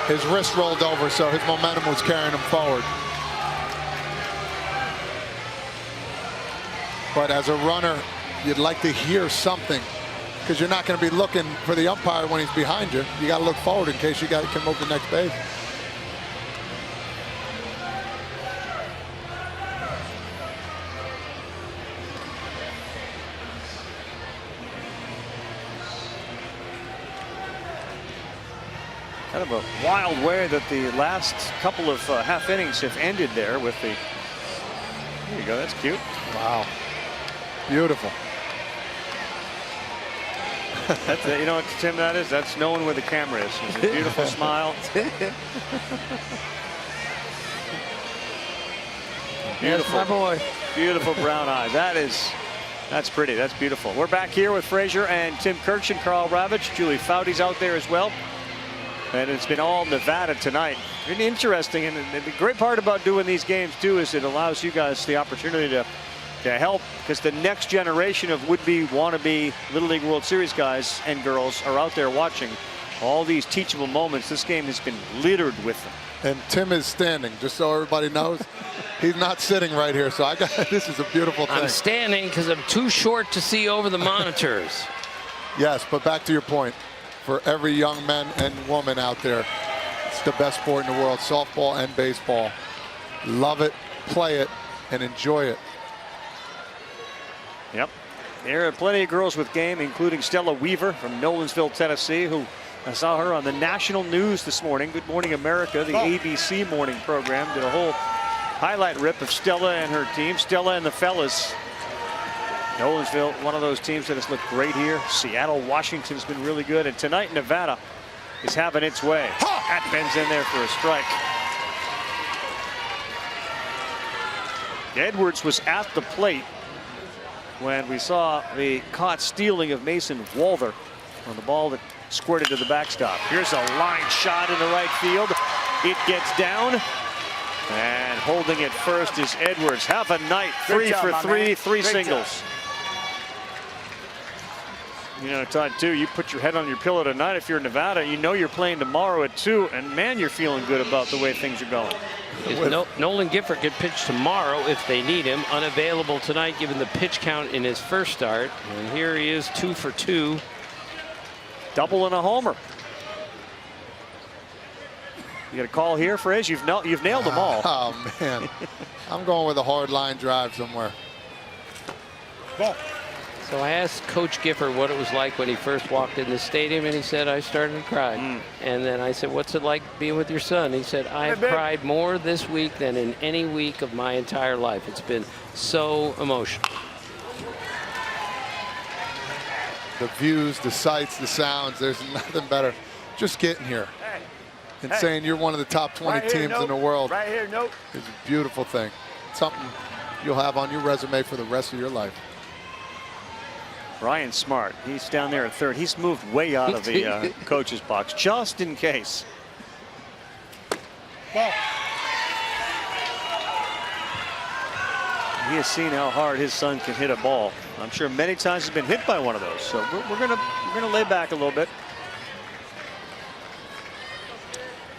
His wrist rolled over, so his momentum was carrying him forward. But as a runner, you'd like to hear something, because you're not going to be looking for the umpire when he's behind you. You got to look forward in case you can move the next base. Kind of a wild way that the last couple of half innings have ended there with the. There you go. That's cute. Wow. Beautiful. That's you know what, Tim, that is? That's knowing where the camera is. It's a beautiful smile. Beautiful. Yes, my boy. Beautiful brown eyes. That's pretty. That's beautiful. We're back here with Frazier and Tim Kirchen, Carl Ravitch. Julie Foudy's out there as well. And it's been all Nevada tonight. Really interesting. And the great part about doing these games, too, is it allows you guys the opportunity to help, because the next generation of would-be, wannabe Little League World Series guys and girls are out there watching all these teachable moments. This game has been littered with them. And Tim is standing, just so everybody knows. He's not sitting right here, so this is a beautiful thing. I'm standing because I'm too short to see over the monitors. Yes, but back to your point. For every young man and woman out there, it's the best sport in the world, softball and baseball. Love it, play it, and enjoy it. Yep. There are plenty of girls with game, including Stella Weaver from Nolensville, Tennessee, who I saw her on the national news this morning. Good Morning America, the ABC morning program, did a whole highlight rip of Stella and her team. Stella and the fellas. Nolensville, one of those teams that has looked great here. Seattle, Washington's been really good. And tonight, Nevada is having its way. That bends in there for a strike. Edwards was at the plate when we saw the caught stealing of Mason Walther on the ball that squirted to the backstop. Here's a line shot in the right field. It gets down. And holding it first is Edwards. Have a night. 3 for 3, 3 singles. You know, Todd, too, you put your head on your pillow tonight. If you're in Nevada, you know you're playing tomorrow at 2, and man, you're feeling good about the way things are going. Nolan Gifford could pitch tomorrow if they need him. Unavailable tonight, given the pitch count in his first start. And here he is, 2 for 2. Double and a homer. You got a call here, Friz? You've nailed them all. Oh, man. I'm going with a hard line drive somewhere. Ball. So I asked Coach Gifford what it was like when he first walked in the stadium, and he said, I started to cry. And then I said, what's it like being with your son? He said, I have cried more this week than in any week of my entire life. It's been so emotional. The views, the sights, the sounds, there's nothing better. Just getting here and saying you're one of the top 20 teams in the world. Right here, nope. It's a beautiful thing. Something you'll have on your resume for the rest of your life. Brian Smart, he's down there at third. He's moved way out of the coach's box just in case. he has seen how hard his son can hit a ball. I'm sure many times he's been hit by one of those. So we're gonna lay back a little bit.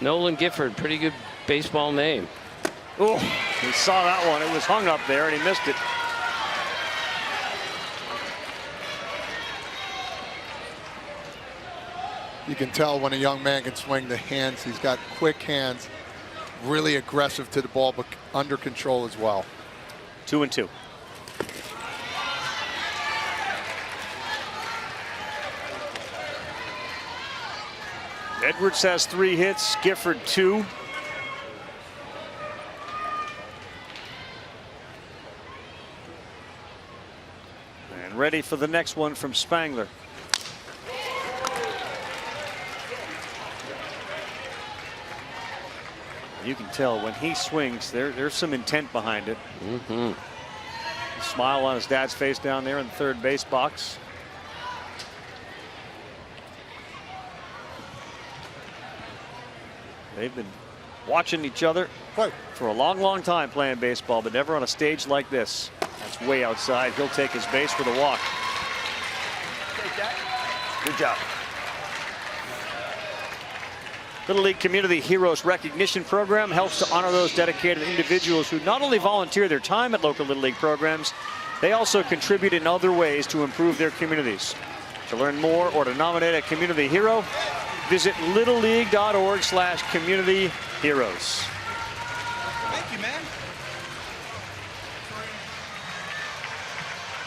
Nolan Gifford, pretty good baseball name. Oh, he saw that one. It was hung up there, and he missed it. You can tell when a young man can swing the hands. He's got quick hands, really aggressive to the ball, but under control as well. 2-2. Edwards has 3 hits, Gifford 2. And ready for the next one from Spangler. You can tell when he swings, there's some intent behind it. Smile on his dad's face down there in the third base box. They've been watching each other for a long time playing baseball, but never on a stage like this. That's way outside. He'll take his base for the walk. Good job. Little League Community Heroes Recognition Program helps to honor those dedicated individuals who not only volunteer their time at local Little League programs, they also contribute in other ways to improve their communities. To learn more or to nominate a community hero, visit littleleague.org/communityheroes. Thank you, man.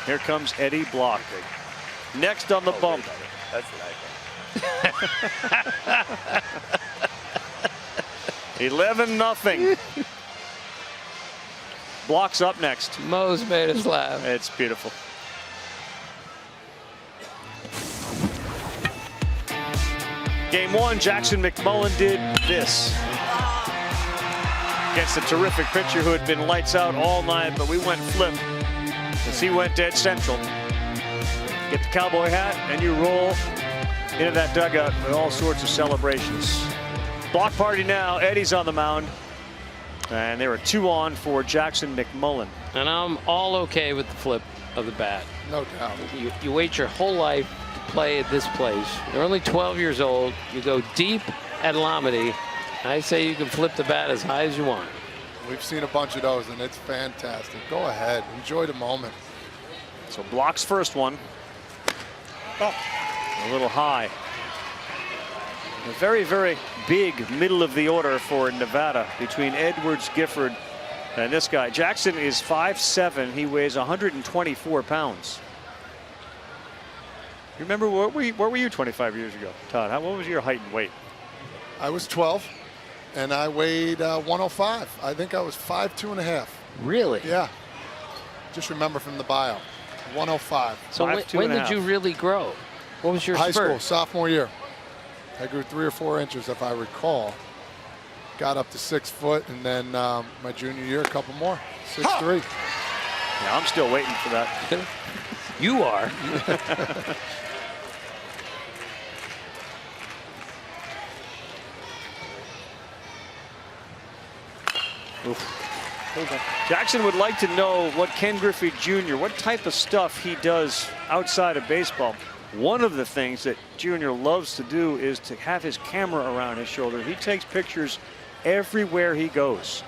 Here comes Eddie Block. Next on the bump. That's what I think. 11-0. Block's up next. Mo's made us laugh. It's beautiful. Game 1, Jackson McMullen did this. Against a terrific pitcher who had been lights out all night, but we went flip as he went dead central. Get the cowboy hat and you roll into that dugout with all sorts of celebrations. Block party now. Eddie's on the mound. And there are 2 on for Jackson McMullen. And I'm all okay with the flip of the bat. No doubt. You wait your whole life to play at this place. You're only 12 years old. You go deep at Lomedy. I say you can flip the bat as high as you want. We've seen a bunch of those, and it's fantastic. Go ahead. Enjoy the moment. So Block's first one. A little high. A very, very big middle of the order for Nevada between Edwards, Gifford, and this guy. Jackson is 5'7". He weighs 124 pounds. You remember what were you 25 years ago, Todd? What was your height and weight? I was 12, and I weighed 105. I think I was 5'2½". Really? Yeah. Just remember from the bio. 105. So when did you really grow? What was your high spurt? school, sophomore year. I grew 3 or 4 inches, if I recall. Got up to 6 foot, and then my junior year, a couple more, 6'3". Yeah, I'm still waiting for that. You are. Jackson would like to know what Ken Griffey Jr., what type of stuff he does outside of baseball. One of the things that Junior loves to do is to have his camera around his shoulder. He takes pictures everywhere he goes.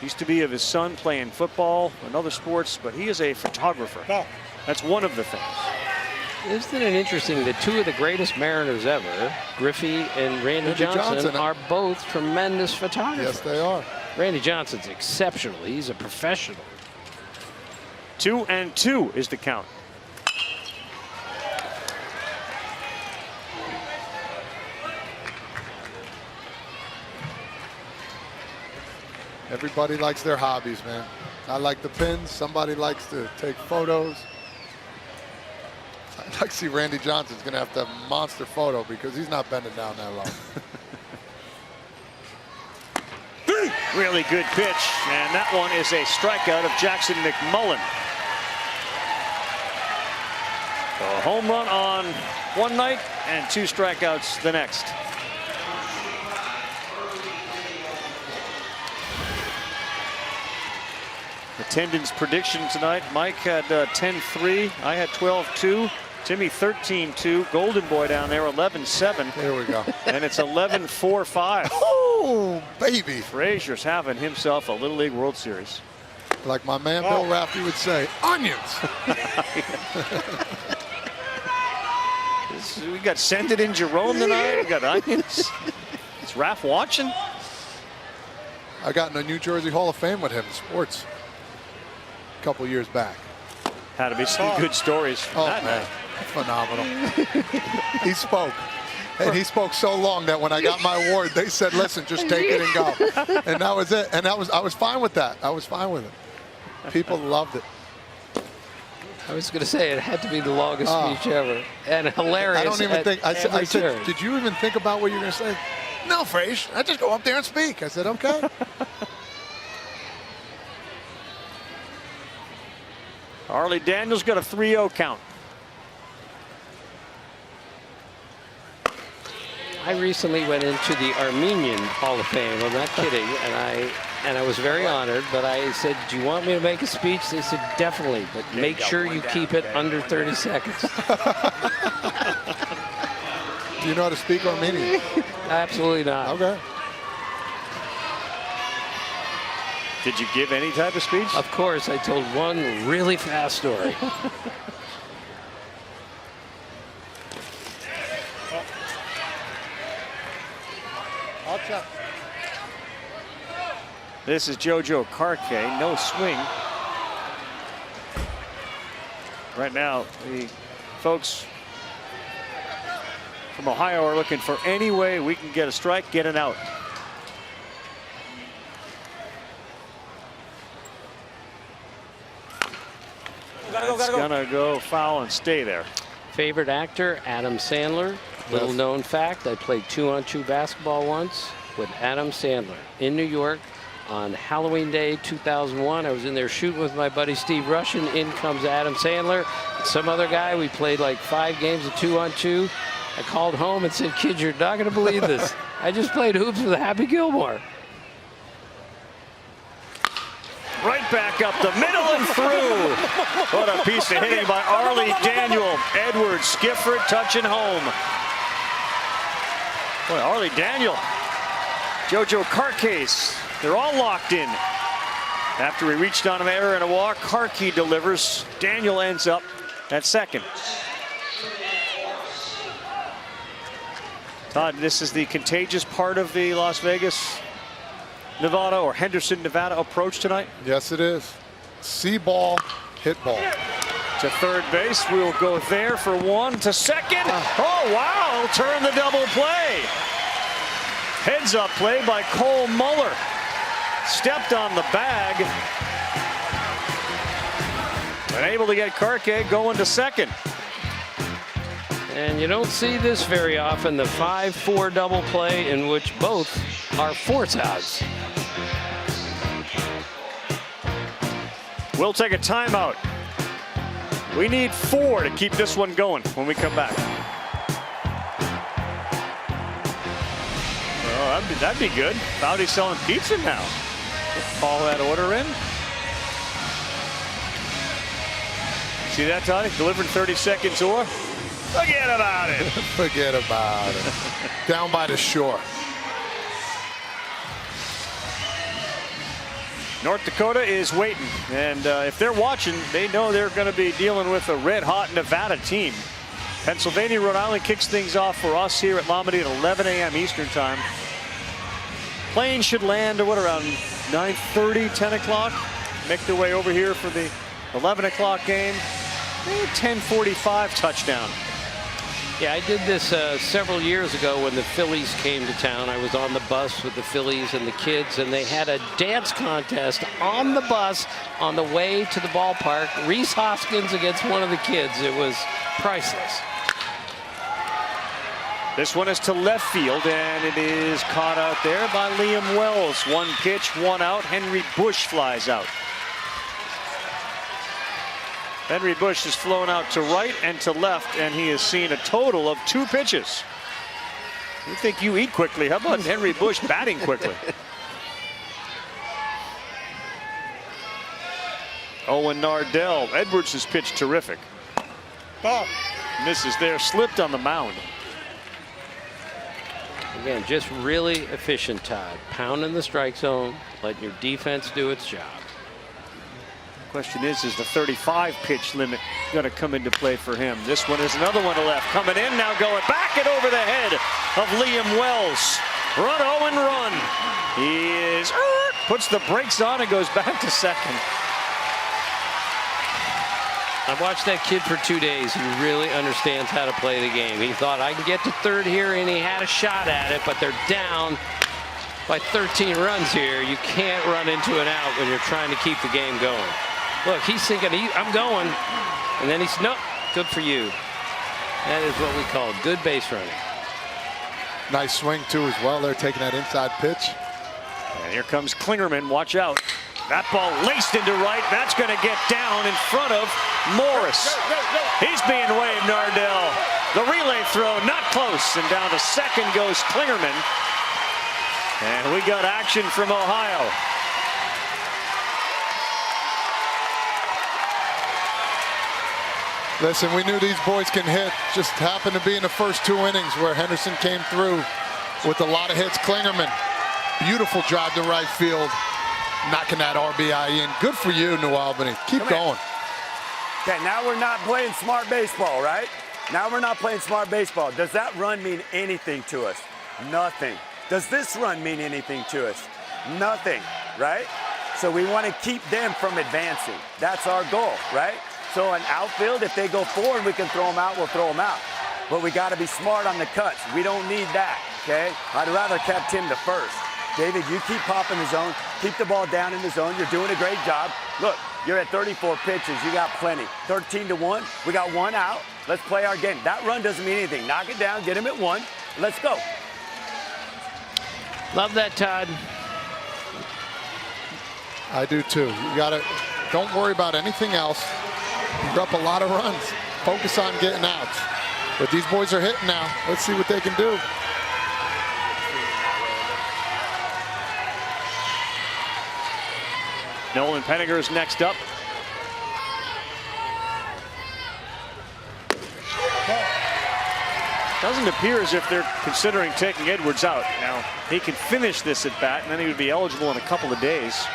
Used to be of his son playing football and other sports, but he is a photographer. That's one of the things. Isn't it interesting that 2 of the greatest Mariners ever, Griffey and Randy Johnson, are both tremendous photographers? Yes, they are. Randy Johnson's exceptional. He's a professional. 2-2 is the count. Everybody likes their hobbies, man. I like the pins. Somebody likes to take photos. I'd like to see Randy Johnson's going to have a monster photo because he's not bending down that long. Really good pitch, and that one is a strikeout of Jackson McMullen. A home run on one night and 2 strikeouts the next. Attendance prediction tonight. Mike had 10-3. I had 12-2. Timmy 13-2. Golden Boy down there 11-7. There we go. And it's 11-4-5. Oh, baby. Frazier's having himself a Little League World Series. Like my man Bill Rafferty would say, onions. We got Send It in Jerome tonight. We got onions. Is Raph watching? I got in the New Jersey Hall of Fame with him in sports a couple years back. Had to be some good stories from that night. Phenomenal. He spoke. And he spoke so long that when I got my award, they said, listen, just take it and go. And that was it. And I was fine with that. I was fine with it. People loved it. I was going to say it had to be the longest speech ever. And hilarious. I don't even think, I said, turn. did you even think about what you were going to say? No, Frazier, I just go up there and speak. I said, okay. Arlie Daniels got a 3-0 count. I recently went into the Armenian Hall of Fame. I'm not kidding, and I was very honored. But I said, "Do you want me to make a speech?" They said, "Definitely, but make sure you keep it under 30 seconds." Do you know how to speak Armenian? Absolutely not. Okay. Did you give any type of speech? Of course, I told one really fast story. I'll check. This is JoJo Karke, no swing. Right now, the folks from Ohio are looking for any way we can get a strike, get an out. That's gonna go foul and stay there. Favorite actor, Adam Sandler. Little known fact, I played 2-on-2 basketball once with Adam Sandler in New York on Halloween Day 2001. I was in there shooting with my buddy Steve Russian. In comes Adam Sandler. Some other guy, we played like 5 games of 2-on-2. I called home and said, "Kid, you're not gonna believe this. I just played hoops with Happy Gilmore." Right back up the middle and through. What a piece of hitting by Arlie Daniel. Edwards, Gifford touching home. Boy, Arlie Daniel, JoJo Karke, they're all locked in. After he reached on an error and a walk, Karke delivers. Daniel ends up at second. Todd, this is the contagious part of the Las Vegas, Nevada, or Henderson, Nevada approach tonight? Yes, it is. See ball, hit ball. To third base, we'll go there for one. To second. Oh, wow, he'll turn the double play. Heads up play by Cole Muller. Stepped on the bag. And able to get Karke going to second. And you don't see this very often, the 5-4 double play in which both are force outs. We'll take a timeout. We need 4 to keep this one going when we come back. Oh, that'd be good. Foudy's selling pizza now. Call that order in. See that, Toddy? Delivering 30 seconds or? Forget about it. Forget about it. Down by the shore. North Dakota is waiting, and if they're watching, they know they're going to be dealing with a red-hot Nevada team. Pennsylvania, Rhode Island kicks things off for us here at Lombardy at 11 a.m. Eastern Time. Plane should land at what, around 9:30, 10 o'clock. Make their way over here for the 11 o'clock game. 10:45 touchdown. Yeah, I did this several years ago when the Phillies came to town. I was on the bus with the Phillies and the kids, and they had a dance contest on the bus on the way to the ballpark. Reese Hoskins against one of the kids. It was priceless. This one is to left field, and it is caught out there by Liam Wells. 1 pitch, 1 out. Henry Bush flies out. Henry Bush has flown out to right and to left, and he has seen a total of 2 pitches. You think you eat quickly? How about Henry Bush batting quickly? Owen Nardell. Edwards has pitched terrific. Ball. Misses there, slipped on the mound. Again, just really efficient, Todd. Pounding the strike zone, letting your defense do its job. Question is the 35 pitch limit going to come into play for him? This one is another one to left. Coming in now, going back and over the head of Liam Wells. Run, Owen, run. He is, puts the brakes on and goes back to second. I've watched that kid for 2 days. He really understands how to play the game. He thought, I can get to third here, and he had a shot at it, but they're down by 13 runs here. You can't run into an out when you're trying to keep the game going. Look, he's thinking, I'm going. And then he's, nope, good for you. That is what we call good base running. Nice swing, too, as well. They're taking that inside pitch. And here comes Klingerman. Watch out. That ball laced into right. That's going to get down in front of Morris. He's being waved, Nardell. The relay throw, not close. And down to second goes Klingerman. And we got action from Ohio. Listen, we knew these boys can hit. Just happened to be in the first 2 innings where Henderson came through with a lot of hits. Klingerman, beautiful drive to right field, knocking that RBI in. Good for you, New Albany. Keep going. Okay, now we're not playing smart baseball, right? Now we're not playing smart baseball. Does that run mean anything to us? Nothing. Does this run mean anything to us? Nothing, right? So we want to keep them from advancing. That's our goal, right? So an outfield, if they go forward, we can throw them out, we'll throw them out. But we got to be smart on the cuts. We don't need that, okay? I'd rather kept him to first. David, you keep popping the zone, keep the ball down in the zone. You're doing a great job. Look, you're at 34 pitches. You got plenty. 13-1. We got 1 out. Let's play our game. That run doesn't mean anything. Knock it down, get him at 1. Let's go. Love that, Todd. I do too. You gotta, don't worry about anything else. You're up a lot of runs. Focus on getting outs. But these boys are hitting now. Let's see what they can do. Nolan Pettinger is next up. Doesn't appear as if they're considering taking Edwards out. Now, he can finish this at bat, and then he would be eligible in a couple of days.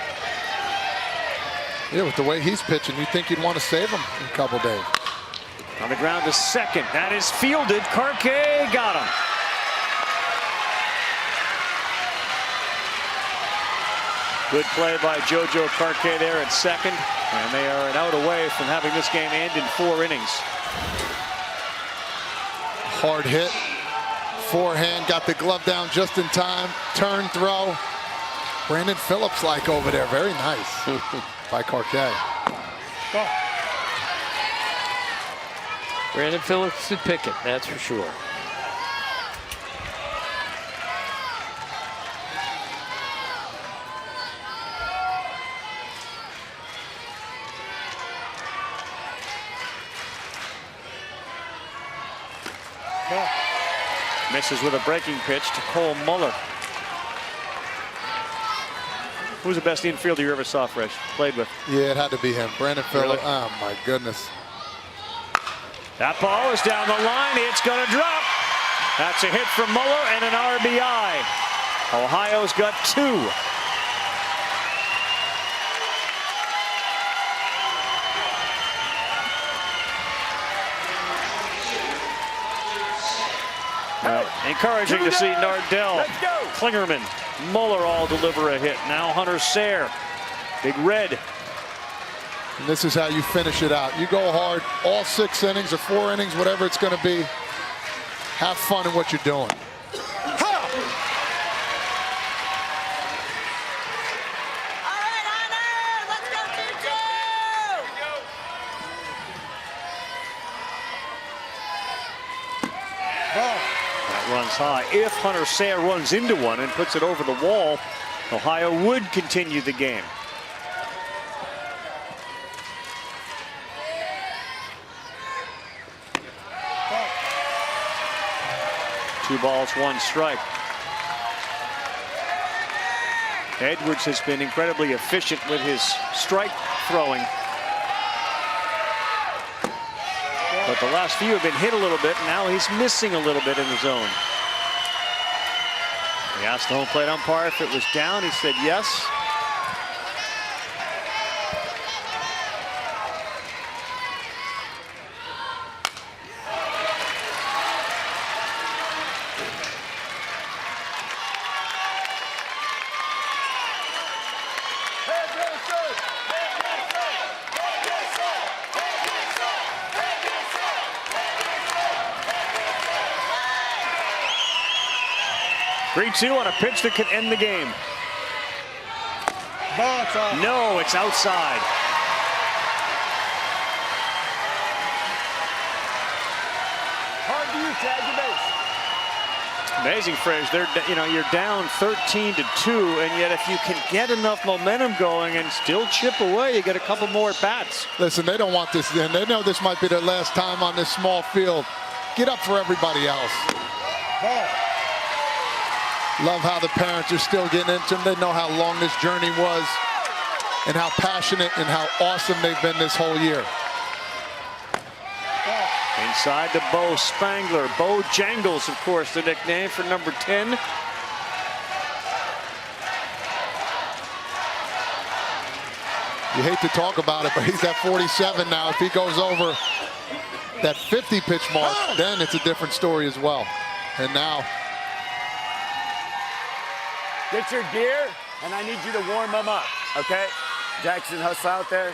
Yeah, with the way he's pitching, you'd think you'd want to save him in a couple days. On the ground to second. That is fielded. Carquet got him. Good play by JoJo Carquet there at second. And they are an out away from having this game end in 4 innings. Hard hit. Forehand, got the glove down just in time. Turn throw. Brandon Phillips like over there. Very nice by Carquet. Brandon Phillips could pick it, that's for sure. Misses with a breaking pitch to Cole Muller. Who's the best infielder you ever saw, Fresh? Played with? Yeah, it had to be him. Brandon Phillips. Really? Oh, my goodness. That ball is down the line. It's going to drop. That's a hit from Muller and an RBI. Ohio's got 2. Encouraging to see Nardell, Klingerman, Muller all deliver a hit. Now Hunter Sayre, Big Red. And this is how you finish it out. You go hard all 6 innings or 4 innings, whatever it's going to be. Have fun in what you're doing. Runs high. If Hunter Sayre runs into one and puts it over the wall, Ohio would continue the game. Two balls, 1 strike. Edwards has been incredibly efficient with his strike throwing But the last few have been hit a little bit, and now he's missing a little bit in the zone. He asked the home plate umpire if it was down. He said yes. Three-2 on a pitch that could end the game. No, it's outside. Hard to you, tag your base. Amazing, Frazier. You're down 13-2, and yet if you can get enough momentum going and still chip away, you get a couple more at bats. Listen, they don't want this in. They know this might be their last time on this small field. Get up for everybody else. Love how the parents are still getting into them. They know how long this journey was and how passionate and how awesome they've been this whole year. Inside to Bo Spangler. Bo Jangles, of course, the nickname for number 10. You hate to talk about it, but he's at 47 now. If he goes over that 50 pitch mark, then it's a different story as well. And now, get your gear, and I need you to warm them up, okay? Jackson, hustle out there.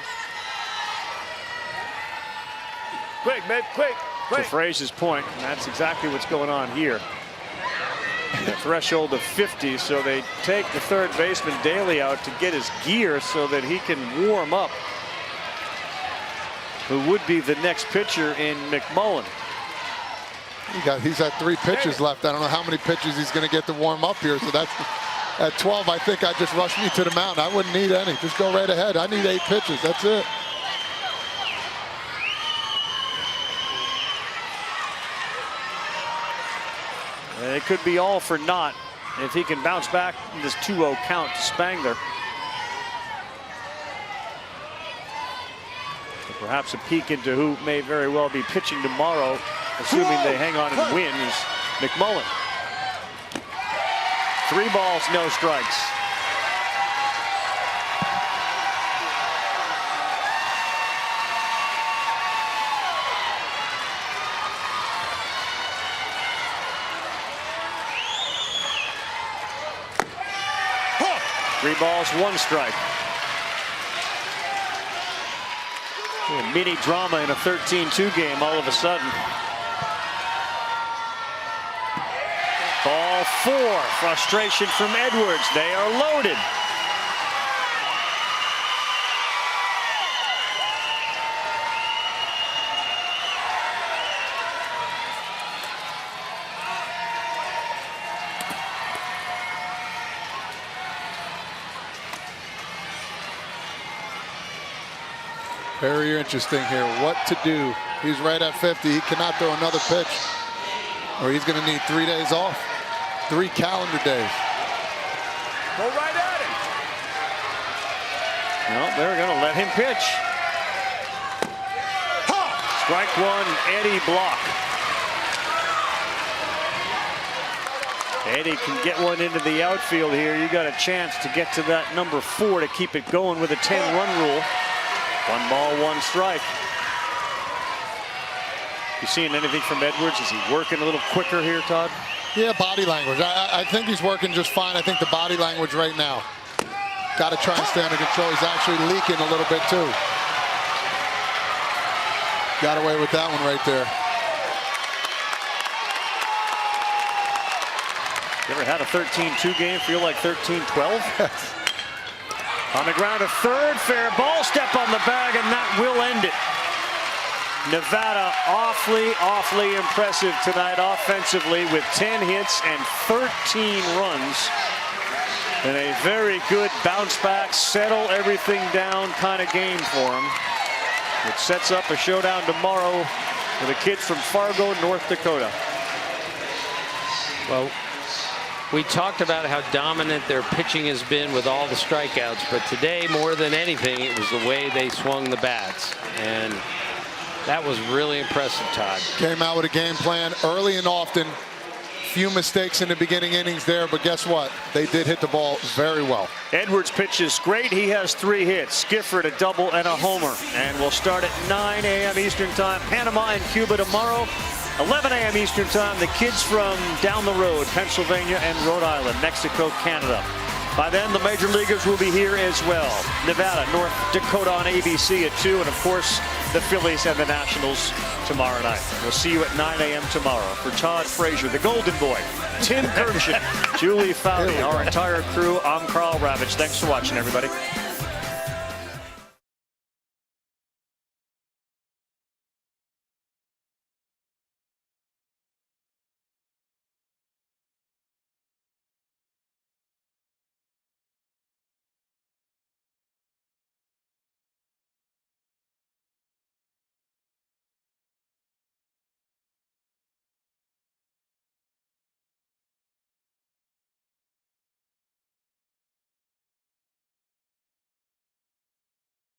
Quick, babe, quick, quick. To Frazier's point, and that's exactly what's going on here. The threshold of 50, so they take the third baseman Daly out to get his gear so that he can warm up. Who would be the next pitcher in McMullen. he's at 3 pitches left. I don't know how many pitches he's going to get to warm up here, so that's... At 12, I think I just rushed me to the mound. I wouldn't need any. Just go right ahead. I need 8 pitches. That's it. It could be all for naught if he can bounce back in this 2-0 count to Spangler. Perhaps a peek into who may very well be pitching tomorrow, assuming they hang on and win, is McMullen. 3 balls, no strikes. Three balls, 1 strike. A mini drama in a 13-2 game all of a sudden. Ball 4, frustration from Edwards. They are loaded. Very interesting here. What to do? He's right at 50. He cannot throw another pitch, or he's going to need 3 days off. 3 calendar days. Go right at him. No, they're going to let him pitch. Strike 1, Eddie block. Eddie can get one into the outfield here. You got a chance to get to that number 4 to keep it going with a 10-run rule. 1 ball, 1 strike. You seeing anything from Edwards? Is he working a little quicker here, Todd? Yeah, body language. I think he's working just fine. I think the body language right now, got to try and stay under control. He's actually leaking a little bit too. Got away with that one right there. You ever had a 13-2 game feel like 13-12? On the ground to third, fair ball, step on the bag, and that will end it. Nevada awfully impressive tonight offensively with 10 hits and 13 runs. And a very good bounce back, settle everything down kind of game for them. It sets up a showdown tomorrow with the kids from Fargo, North Dakota. Well, we talked about how dominant their pitching has been with all the strikeouts, but today, more than anything, it was the way they swung the bats. And That was really impressive, Todd. Came out with a game plan early and often. Few mistakes in the beginning innings there, but guess what? They did hit the ball very well. Edwards pitches great. He has 3 hits. Gifford a double and a homer. And we'll start at 9 a.m. Eastern Time. Panama and Cuba tomorrow. 11 a.m. Eastern Time. The kids from down the road, Pennsylvania and Rhode Island, Mexico, Canada. By then, the major leaguers will be here as well. Nevada, North Dakota on ABC at 2, and of course, the Phillies and the Nationals tomorrow night. We'll see you at 9 a.m. tomorrow. For Todd Frazier, the Golden Boy, Tim Kirshen, Julie Foudy, our entire crew, I'm Carl Ravitch. Thanks for watching, everybody.